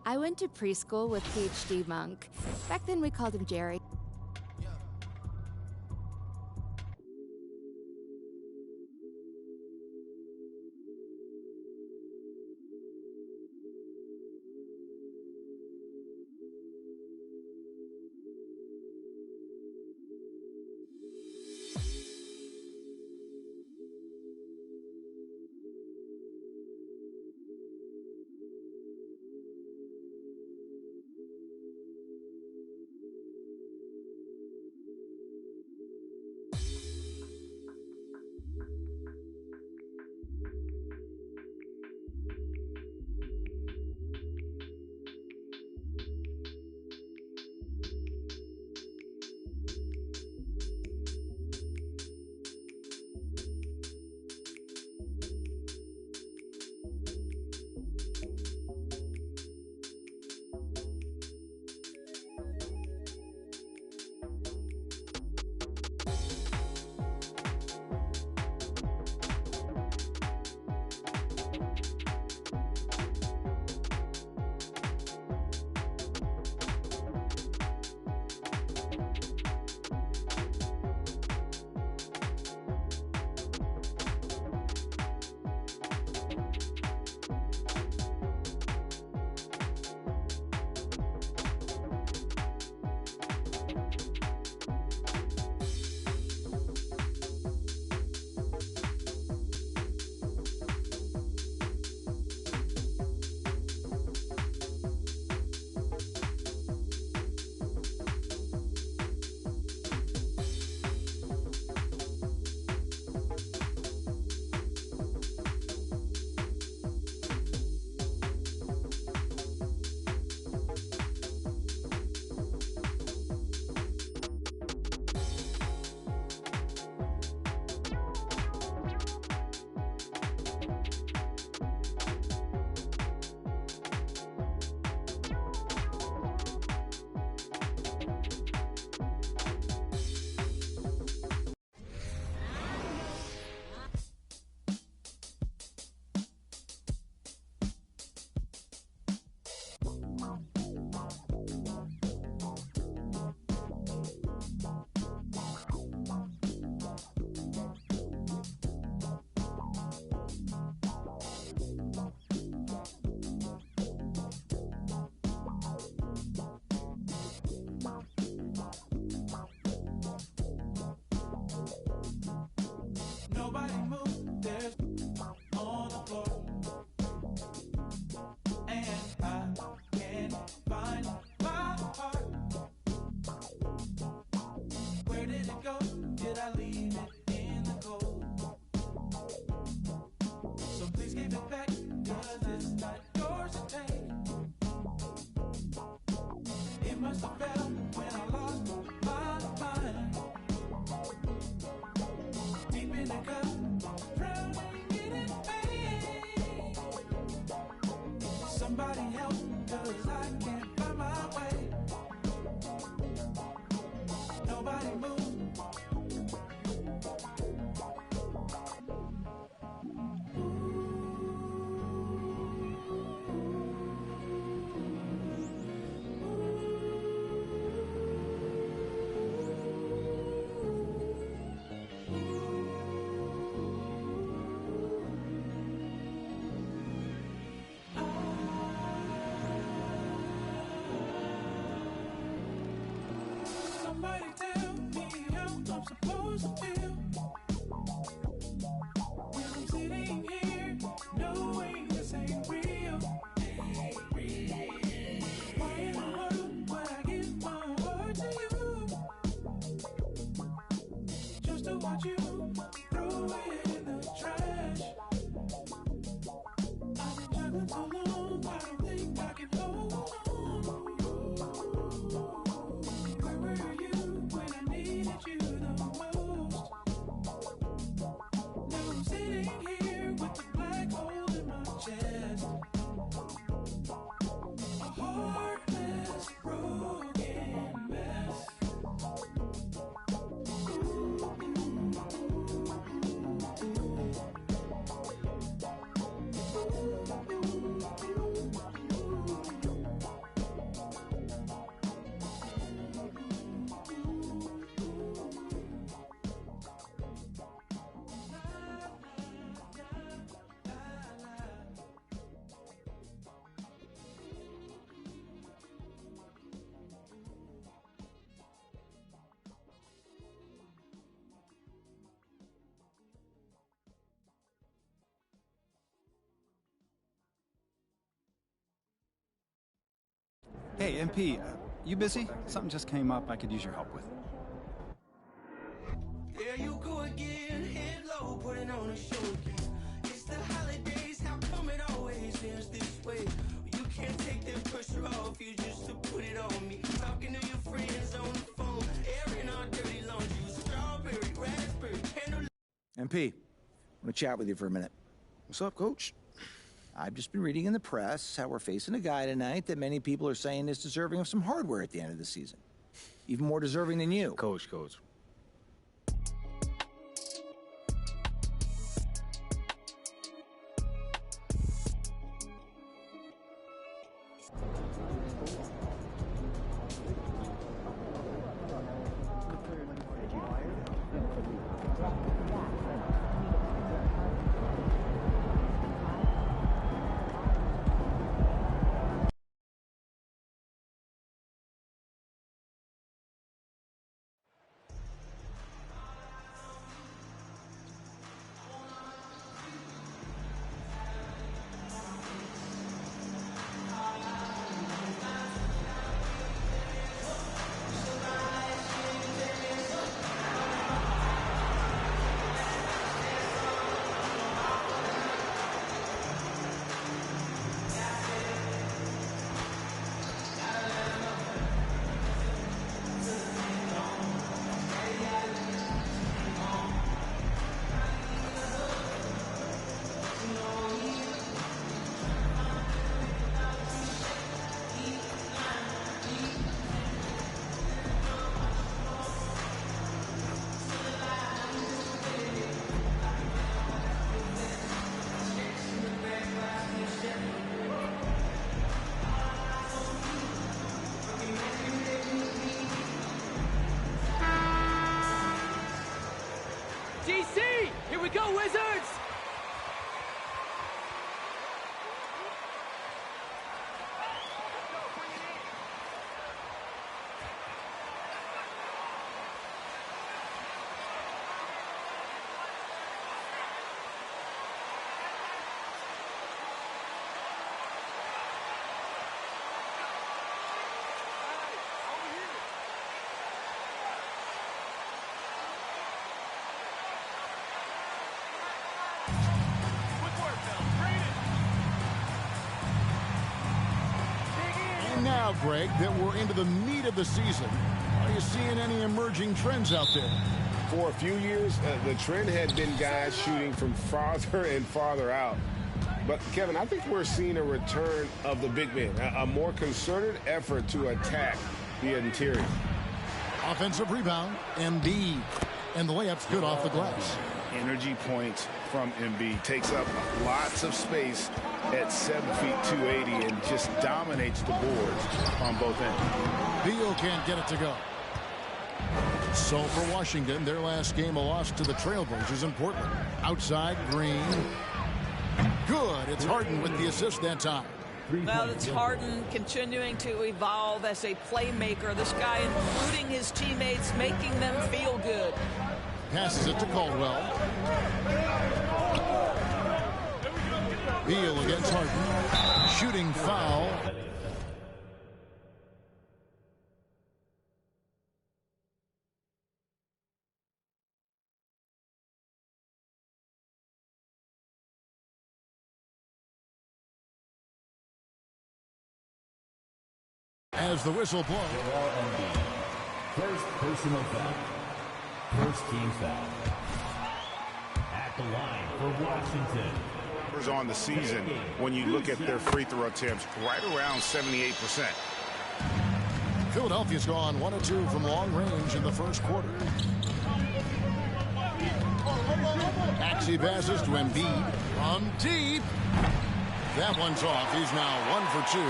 [SPEAKER 10] I went to preschool with PhD Monk. Back then we called him Jerry.
[SPEAKER 11] must have felt when I lost my mind. Deep in the cup, drowning in it, pain. Somebody help, 'cause I can't find my way. Nobody move. Somebody tell me how I'm supposed to feel when I'm sitting here knowing this ain't real. Why in the world would I give my heart to you just to watch you throw it in the trash? I've been juggling so long, I don't think I can hold on. Where were you when I needed you the most? Now I'm sitting here with the black hole in my chest. A heartless, broken mess.
[SPEAKER 12] Hey, MP, you busy? Something just came up I could use your help with.
[SPEAKER 11] There you go again, head low, putting on a show again. It's the holidays, how come it always ends this way? You can't take that pressure off you just to put it on me. Talking to your friends on the phone, airing our dirty laundry, strawberry, raspberry, candle.
[SPEAKER 13] MP, I want to chat with you for a minute. What's up, Coach? I've just been reading in the press how we're facing a guy tonight that many people are saying is deserving of some hardware at the end of the season. Even more deserving than you.
[SPEAKER 6] Coach.
[SPEAKER 1] Now, Greg, that we're into the meat of the season, are you seeing any emerging trends out there?
[SPEAKER 6] For a few years, the trend had been guys shooting from farther and farther out. But, Kevin, I think we're seeing a return of the big men, a more concerted effort to attack the interior.
[SPEAKER 1] Offensive rebound, Embiid. And the layup's good off the glass.
[SPEAKER 6] Energy points from Embiid. Takes up lots of space at 7 feet 280 and just dominates the boards on both ends.
[SPEAKER 1] Beal can't get it to go. So for Washington, their last game a loss to the Trailblazers in Portland. Outside, Green. Good. It's Harden with the assist that time.
[SPEAKER 14] Well, it's Harden continuing to evolve as a playmaker. This guy including his teammates, making them feel good.
[SPEAKER 1] Passes it to Caldwell. Beal against Harden. Shooting foul. As the whistle blows.
[SPEAKER 7] First personal foul. First team foul. At the line for Washington.
[SPEAKER 6] Numbers on the season, when you look at their free throw attempts, right around 78%.
[SPEAKER 1] Philadelphia's gone 1 of 2 from long range in the first quarter. Maxey passes to Embiid from deep. That one's off. He's now 1 for 2.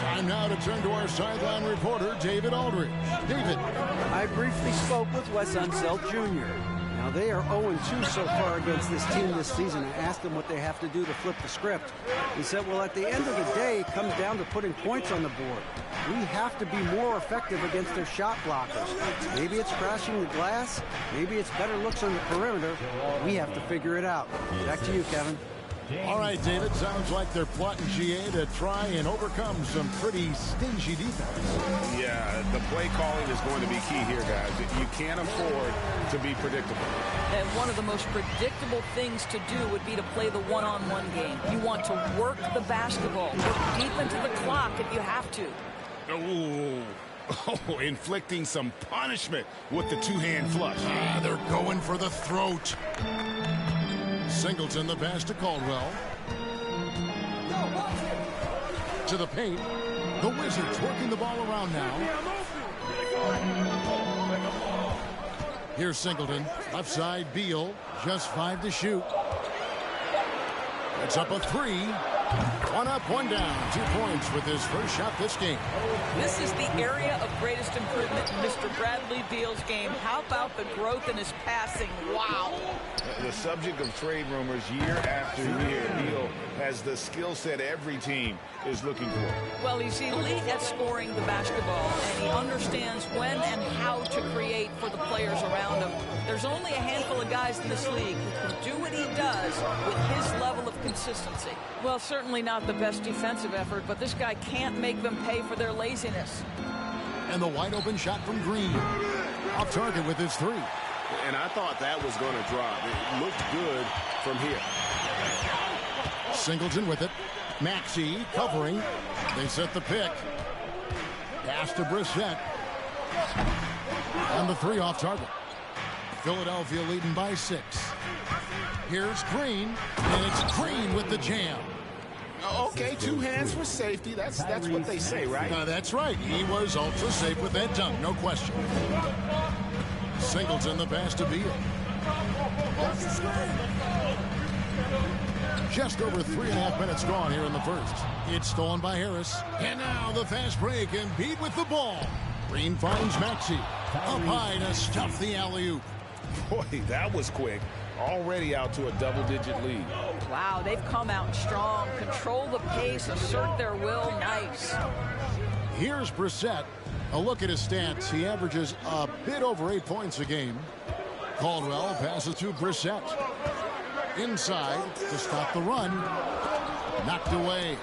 [SPEAKER 1] Time now to turn to our sideline reporter, David Aldridge. David.
[SPEAKER 5] I briefly spoke with Wes Unseld Jr. Now, they are 0-2 so far against this team this season. I asked him what they have to do to flip the script. He said, well, at the end of the day, it comes down to putting points on the board. We have to be more effective against their shot blockers. Maybe it's crashing the glass. Maybe it's better looks on the perimeter. We have to figure it out. Back to you, Kevin.
[SPEAKER 1] All right, David. Sounds like they're plotting GA to try and overcome some pretty stingy defense.
[SPEAKER 6] Yeah, the play calling is going to be key here, guys. You can't afford to be predictable.
[SPEAKER 14] And one of the most predictable things to do would be to play the one-on-one game. You want to work the basketball, work deep into the clock if you have to.
[SPEAKER 6] Oh, inflicting some punishment with the two-hand flush.
[SPEAKER 1] They're going for the throat. Singleton the pass to Caldwell. To the paint. The Wizards working the ball around now. Here's Singleton. Left side, Beal. Just 5 to shoot. It's up a 3. 1 up, 1 down. 2 points with his first shot this game.
[SPEAKER 14] This is the area of greatest improvement in Mr. Bradley Beal's game. How about the growth in his passing? Wow.
[SPEAKER 6] The subject of trade rumors year after year. Beal has the skill set every team is looking for.
[SPEAKER 14] Well, he's elite at scoring the basketball, and he understands when and how to create for the players around him. There's only a handful of guys in this league who can do what he does with his level of consistency. Well, certainly not the best defensive effort, but this guy can't make them pay for their laziness.
[SPEAKER 1] And the wide open shot from Green. Off target with his 3.
[SPEAKER 6] And I thought that was going to drop. It looked good from here.
[SPEAKER 1] Singleton with it. Maxey covering. They set the pick. Pass to Brissett. And the 3 off target. Philadelphia leading by 6. Here's Green. And it's Green with the jam.
[SPEAKER 6] Okay, 2 hands for safety. That's what they say, right?
[SPEAKER 1] That's right. He was ultra safe with that dunk, no question. Singleton the pass to Beal. Just over 3.5 minutes gone here in the first. It's stolen by Harris. And now the fast break, and Embiid with the ball. Green finds Maxey. Up high to stuff the alley-oop.
[SPEAKER 6] Boy, that was quick. Already out to a double-digit lead.
[SPEAKER 14] Wow, they've come out strong. Control the pace, assert their will. Nice.
[SPEAKER 1] Here's Brissett. A look at his stats. He averages a bit over 8 points a game. Caldwell passes to Brissett. Inside to stop the run. Knocked away.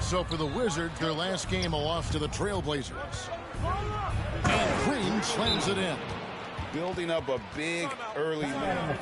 [SPEAKER 1] So for the Wizards, their last game a loss to the Trailblazers. And Green slams it in.
[SPEAKER 6] Building up a big early lead.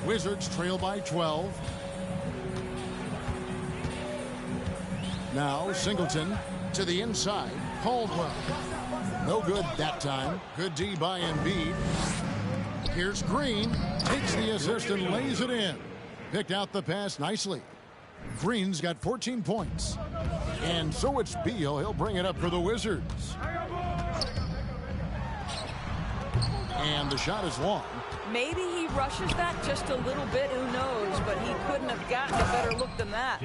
[SPEAKER 1] Wizards trail by 12. Now Singleton to the inside. Caldwell. No good that time. Good D by Embiid. Here's Green. Takes the assist and lays it in. Picked out the pass nicely. Green's got 14 points. And so it's Beal. He'll bring it up for the Wizards. And the shot is long.
[SPEAKER 14] Maybe he rushes that just a little bit, who knows, but he couldn't have gotten a better look than that.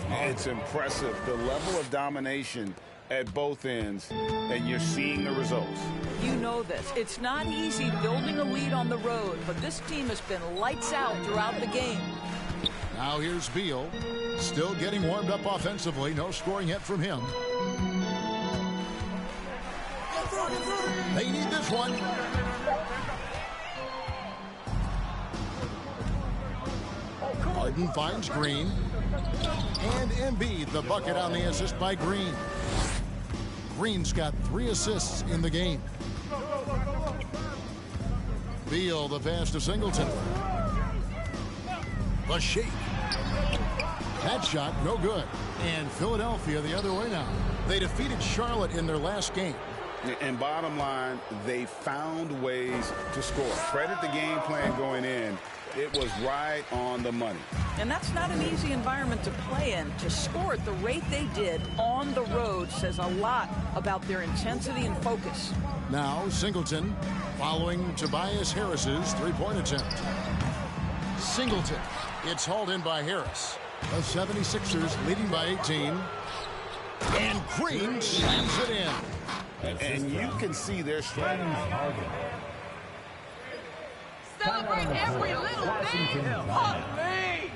[SPEAKER 2] It's impressive, the level of domination at both ends, and you're seeing the results.
[SPEAKER 14] You know this. It's not easy building a lead on the road, but this team has been lights out throughout the game.
[SPEAKER 1] Now here's Beal, still getting warmed up offensively. No scoring yet from him. They need this one. Harden finds Green. And Embiid, the bucket on the assist by Green. Green's got 3 assists in the game. Beal, the pass to Singleton. The shake. That shot, no good. And Philadelphia the other way now. They defeated Charlotte in their last game.
[SPEAKER 2] And bottom line, they found ways to score. Credit the game plan going in. It was right on the money.
[SPEAKER 14] And that's not an easy environment to play in. To score at the rate they did on the road says a lot about their intensity and focus.
[SPEAKER 1] Now Singleton following Tobias Harris's three-point attempt. Singleton. It's hauled in by Harris. The 76ers leading by 18. And Green slams it in.
[SPEAKER 2] And you can see their strength.
[SPEAKER 11] Celebrate every little thing. Fuck me.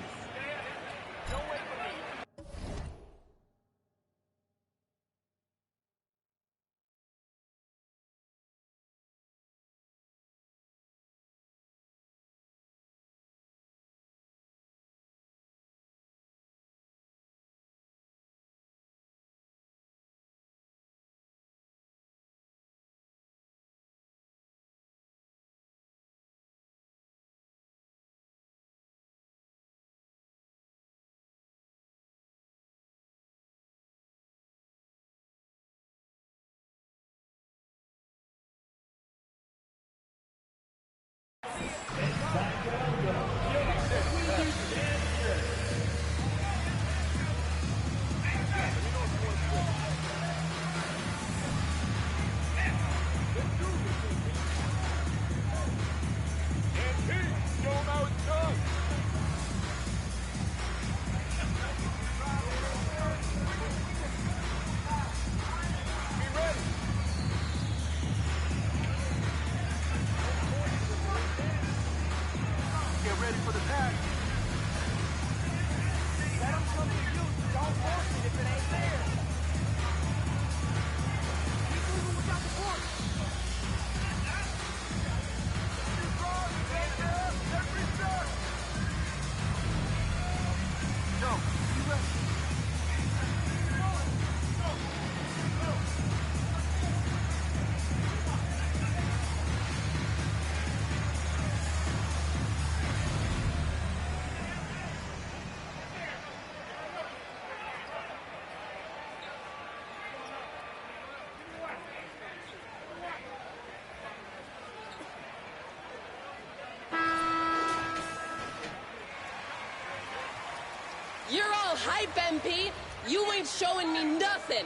[SPEAKER 15] You're all hype, MP. You ain't showing me nothing.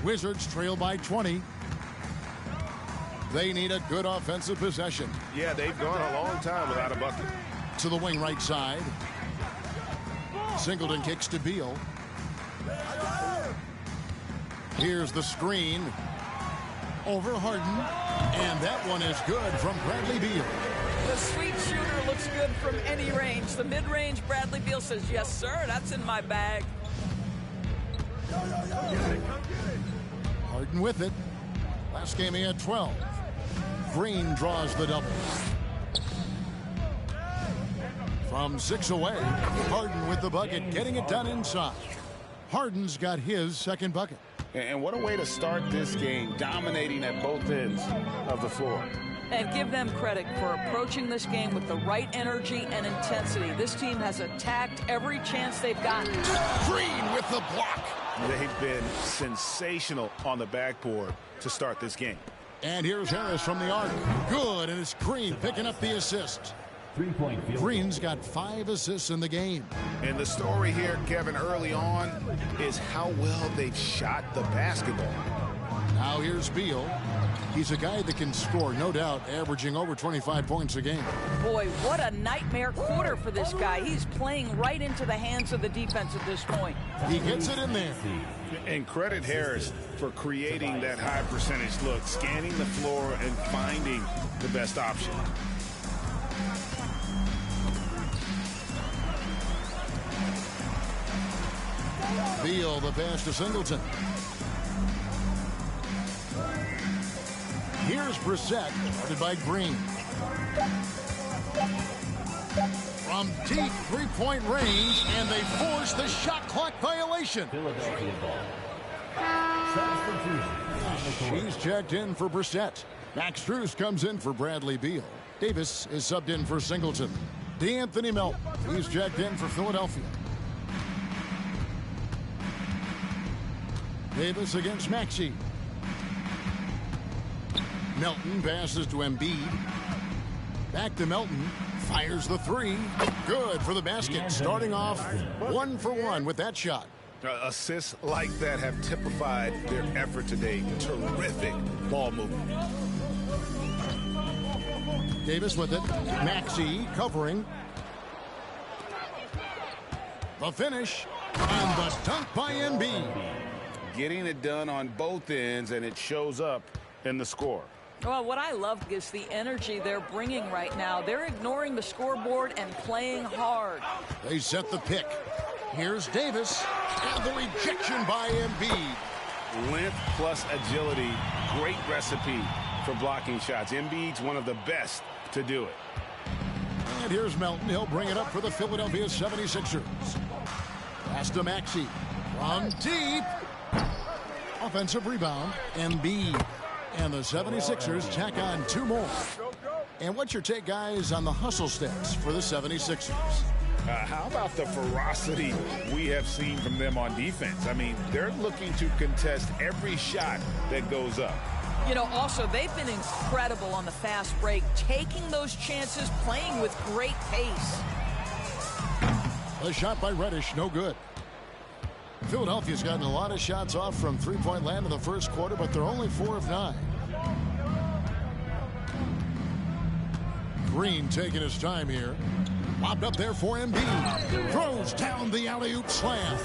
[SPEAKER 1] Wizards trail by 20. They need a good offensive possession.
[SPEAKER 6] Yeah, they've gone a long time without a bucket.
[SPEAKER 1] To the wing right side. Singleton kicks to Beal. Here's the screen. Over Harden. And that one is good from Bradley Beal.
[SPEAKER 14] The sweet shooter looks good from any range. The mid-range, Bradley Beal says, yes, sir, that's in my bag.
[SPEAKER 1] Harden with it. Last game he had 12. Green draws the double. From 6 away, Harden with the bucket, getting it done inside. Harden's got his second bucket.
[SPEAKER 2] And what a way to start this game, dominating at both ends of the floor.
[SPEAKER 14] And give them credit for approaching this game with the right energy and intensity. This team has attacked every chance they've gotten.
[SPEAKER 1] Green with the block.
[SPEAKER 6] They've been sensational on the backboard to start this game.
[SPEAKER 1] And here's Harris from the arc. Good, and it's Green picking up the assist. Green's got 5 assists in the game.
[SPEAKER 6] And the story here, Kevin, early on is how well they've shot the basketball.
[SPEAKER 1] Now here's Beal. He's a guy that can score, no doubt, averaging over 25 points a game.
[SPEAKER 14] Boy, what a nightmare quarter for this guy. He's playing right into the hands of the defense at this point.
[SPEAKER 1] He gets it in there.
[SPEAKER 6] And credit Harris for creating that high percentage look, scanning the floor and finding the best option.
[SPEAKER 1] Beal, the pass to Singleton. Here's Brissett, guarded by Green. From deep three-point range, and they force the shot clock violation. She's checked in for Brissett. Max Strus comes in for Bradley Beal. Davis is subbed in for Singleton. DeAnthony Melton, he's checked in for Philadelphia. Davis against Maxey. Melton passes to Embiid. Back to Melton. Fires the three. Good for the basket. Starting off 1 for 1 with that shot.
[SPEAKER 6] Assists like that have typified their effort today. Terrific ball movement.
[SPEAKER 1] Davis with it. Maxey covering. The finish. And the dunk by Embiid.
[SPEAKER 2] Getting it done on both ends, and it shows up in the score.
[SPEAKER 14] Well, what I love is the energy they're bringing right now. They're ignoring the scoreboard and playing hard.
[SPEAKER 1] They set the pick. Here's Davis. And the rejection by Embiid.
[SPEAKER 6] Length plus agility. Great recipe for blocking shots. Embiid's one of the best to do it.
[SPEAKER 1] And here's Melton. He'll bring it up for the Philadelphia 76ers. Pass to Maxey. From deep. Offensive rebound. Embiid. And the 76ers tack on 2 more. And what's your take, guys, on the hustle stats for the 76ers?
[SPEAKER 2] How about the ferocity we have seen from them on defense? I mean, they're looking to contest every shot that goes up.
[SPEAKER 14] You know, also, they've been incredible on the fast break, taking those chances, playing with great pace.
[SPEAKER 1] A shot by Reddish, no good. Philadelphia's gotten a lot of shots off from three-point land in the first quarter, but they're only 4 of 9. Green taking his time here. Lobbed up there for Embiid. Throws down the alley-oop slam.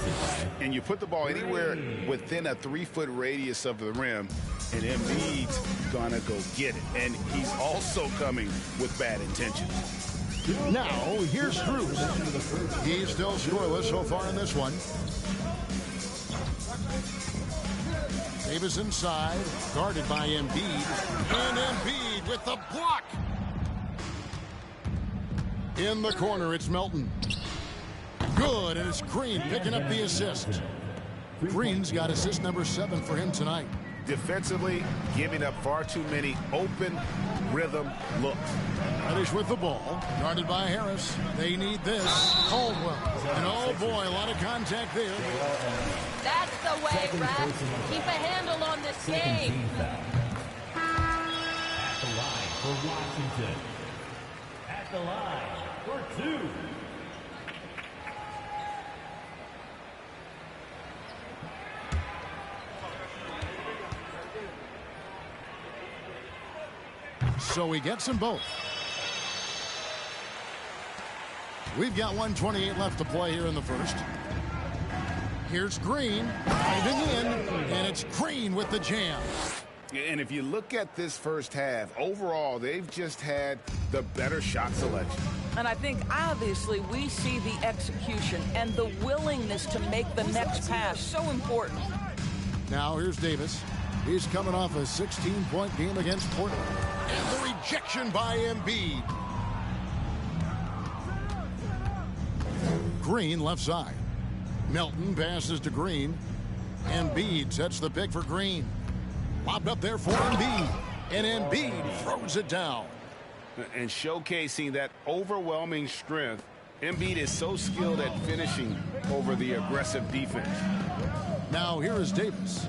[SPEAKER 6] And you put the ball anywhere within a 3-foot radius of the rim, and Embiid's gonna go get it. And he's also coming with bad intentions.
[SPEAKER 1] Now, here's Strus. He's still scoreless so far in this one. Davis inside, guarded by Embiid. And Embiid with the block. In the corner, it's Melton. Good, and it's Green picking up the assist. Green's got assist number 7 for him tonight.
[SPEAKER 6] Defensively, giving up far too many open rhythm looks.
[SPEAKER 1] Reddish with the ball, guarded by Harris. They need this. Caldwell. And oh boy, a lot of contact there.
[SPEAKER 15] That's the way, ref. Keep a handle on this game.
[SPEAKER 7] At the line for Washington. At the line for 2.
[SPEAKER 1] So he gets them both. We've got 1:28 left to play here in the first. Here's Green, diving in, and it's Green with the jam.
[SPEAKER 6] And if you look at this first half, overall, they've just had the better shot selection.
[SPEAKER 14] And I think, obviously, we see the execution and the willingness to make the next pass so important.
[SPEAKER 1] Now here's Davis. He's coming off a 16-point game against Portland. And the rejection by Embiid. Green left side. Melton passes to Green. Embiid sets the pick for Green. Lobbed up there for Embiid. And Embiid throws it down.
[SPEAKER 6] And showcasing that overwhelming strength, Embiid is so skilled at finishing over the aggressive defense.
[SPEAKER 1] Now here is Davis.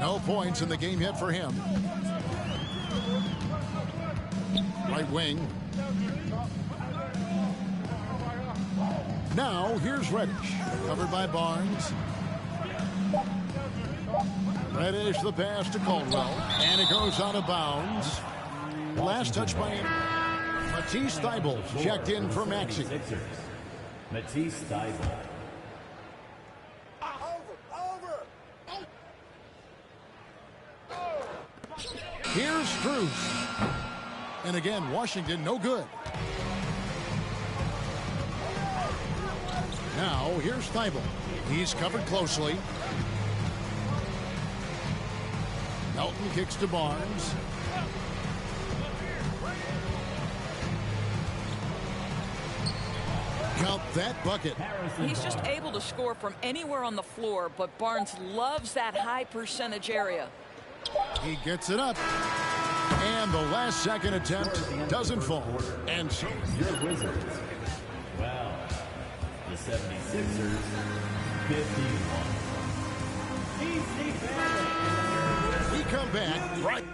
[SPEAKER 1] No points in the game yet for him. Right wing. Now here's Reddish. Covered by Barnes. Reddish the pass to Caldwell. And it goes out of bounds. Last touch by Matisse Thybulle. Checked in for Maxey.
[SPEAKER 7] Matisse Thybulle.
[SPEAKER 1] Here's Strus. And again, Washington no good. Now, here's Thybulle. He's covered closely. Melton kicks to Barnes. Count that bucket.
[SPEAKER 14] He's just able to score from anywhere on the floor, but Barnes loves that high percentage area.
[SPEAKER 1] He gets it up. And the last second attempt doesn't fall. And so
[SPEAKER 7] your Wizards. Well, the 76ers 51.
[SPEAKER 1] We come back right.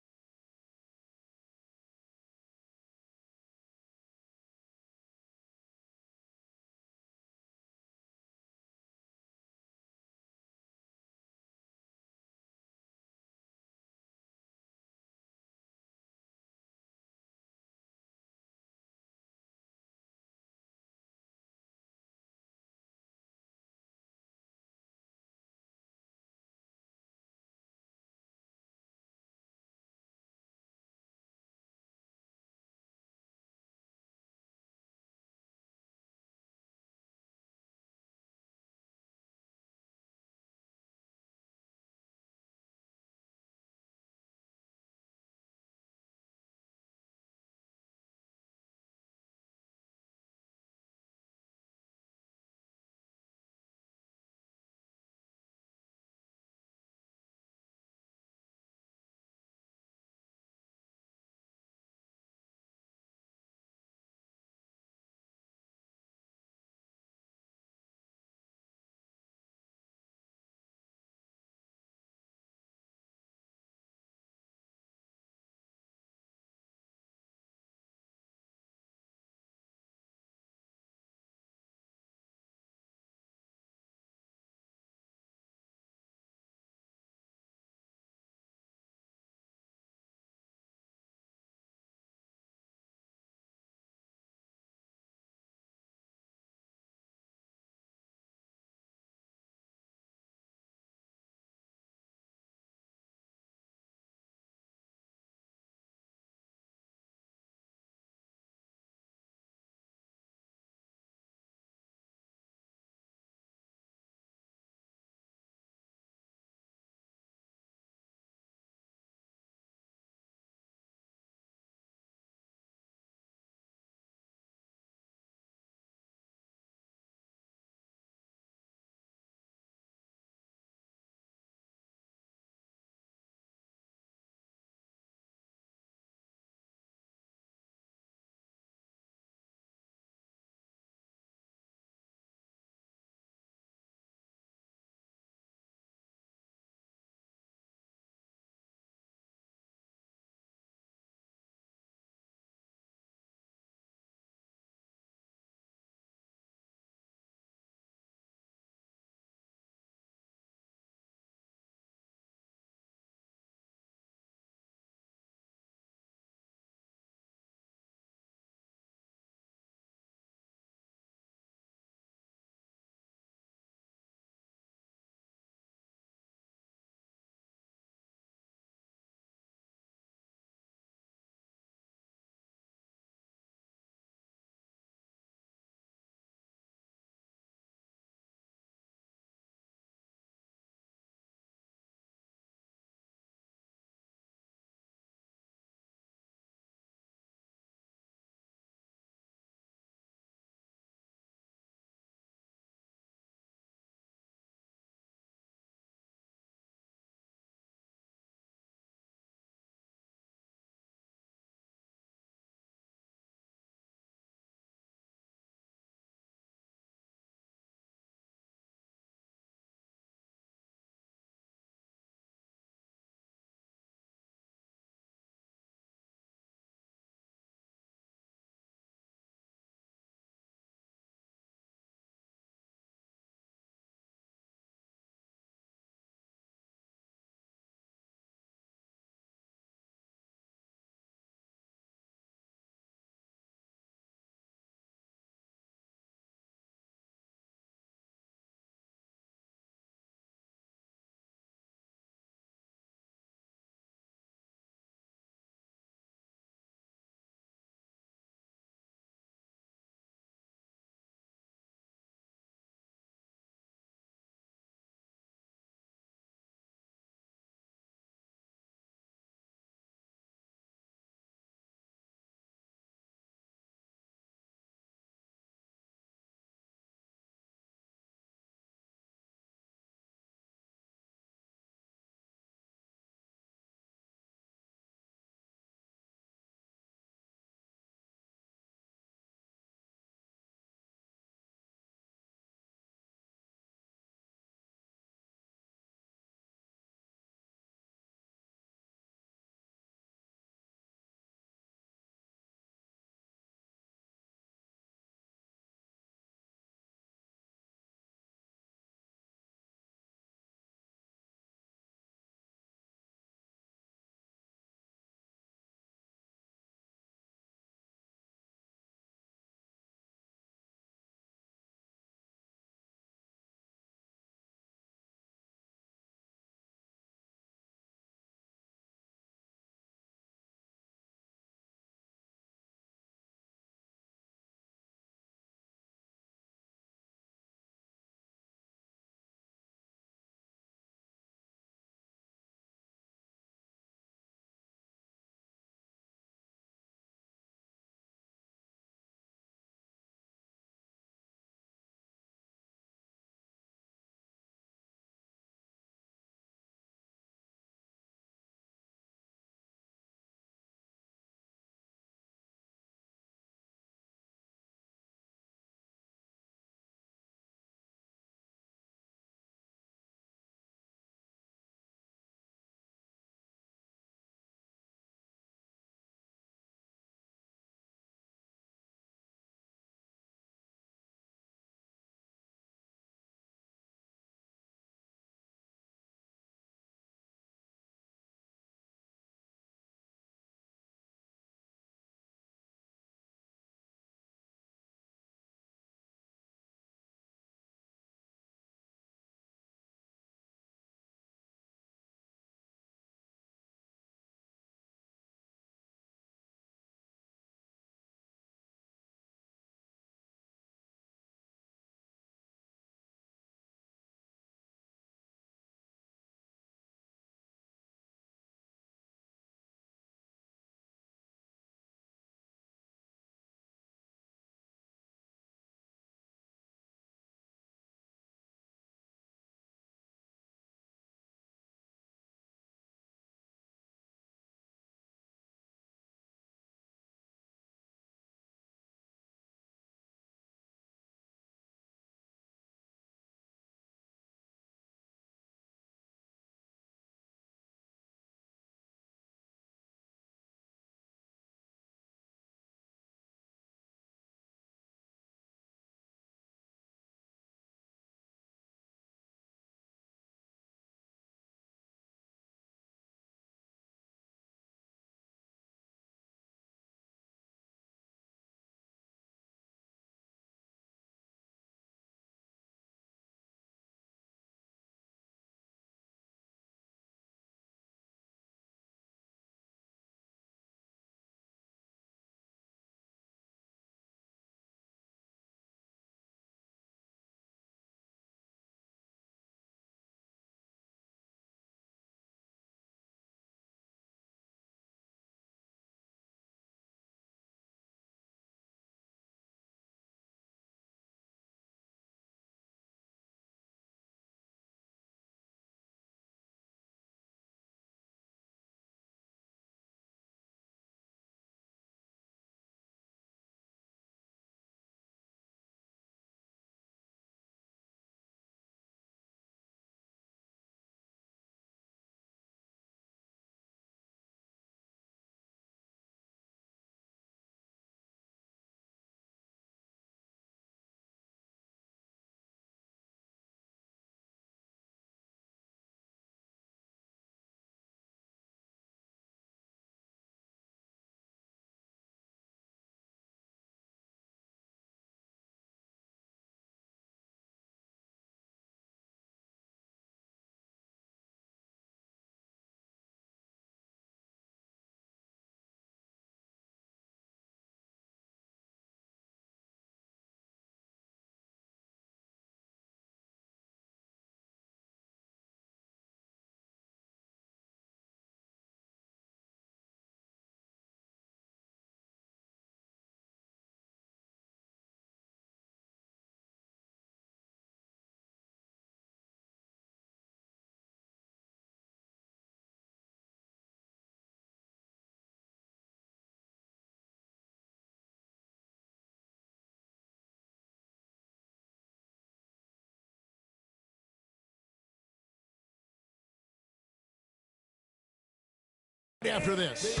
[SPEAKER 1] After this.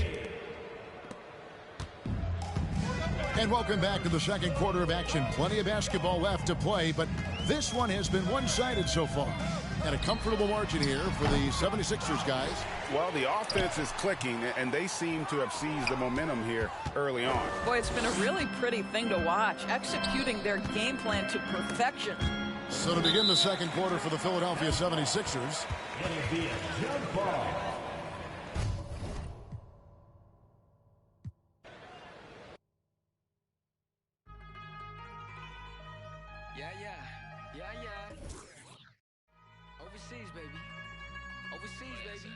[SPEAKER 1] And welcome back to the second quarter of action. Plenty of basketball left to play, but this one has been one-sided so far. And a comfortable margin here for the 76ers guys.
[SPEAKER 6] Well, the offense is clicking, and they seem to have seized the momentum here early on.
[SPEAKER 14] Boy, it's been a really pretty thing to watch, executing their game plan to perfection.
[SPEAKER 1] So to begin the second quarter for the Philadelphia 76ers.
[SPEAKER 7] It'll be a jump ball.
[SPEAKER 16] Overseas, baby. Overseas, baby.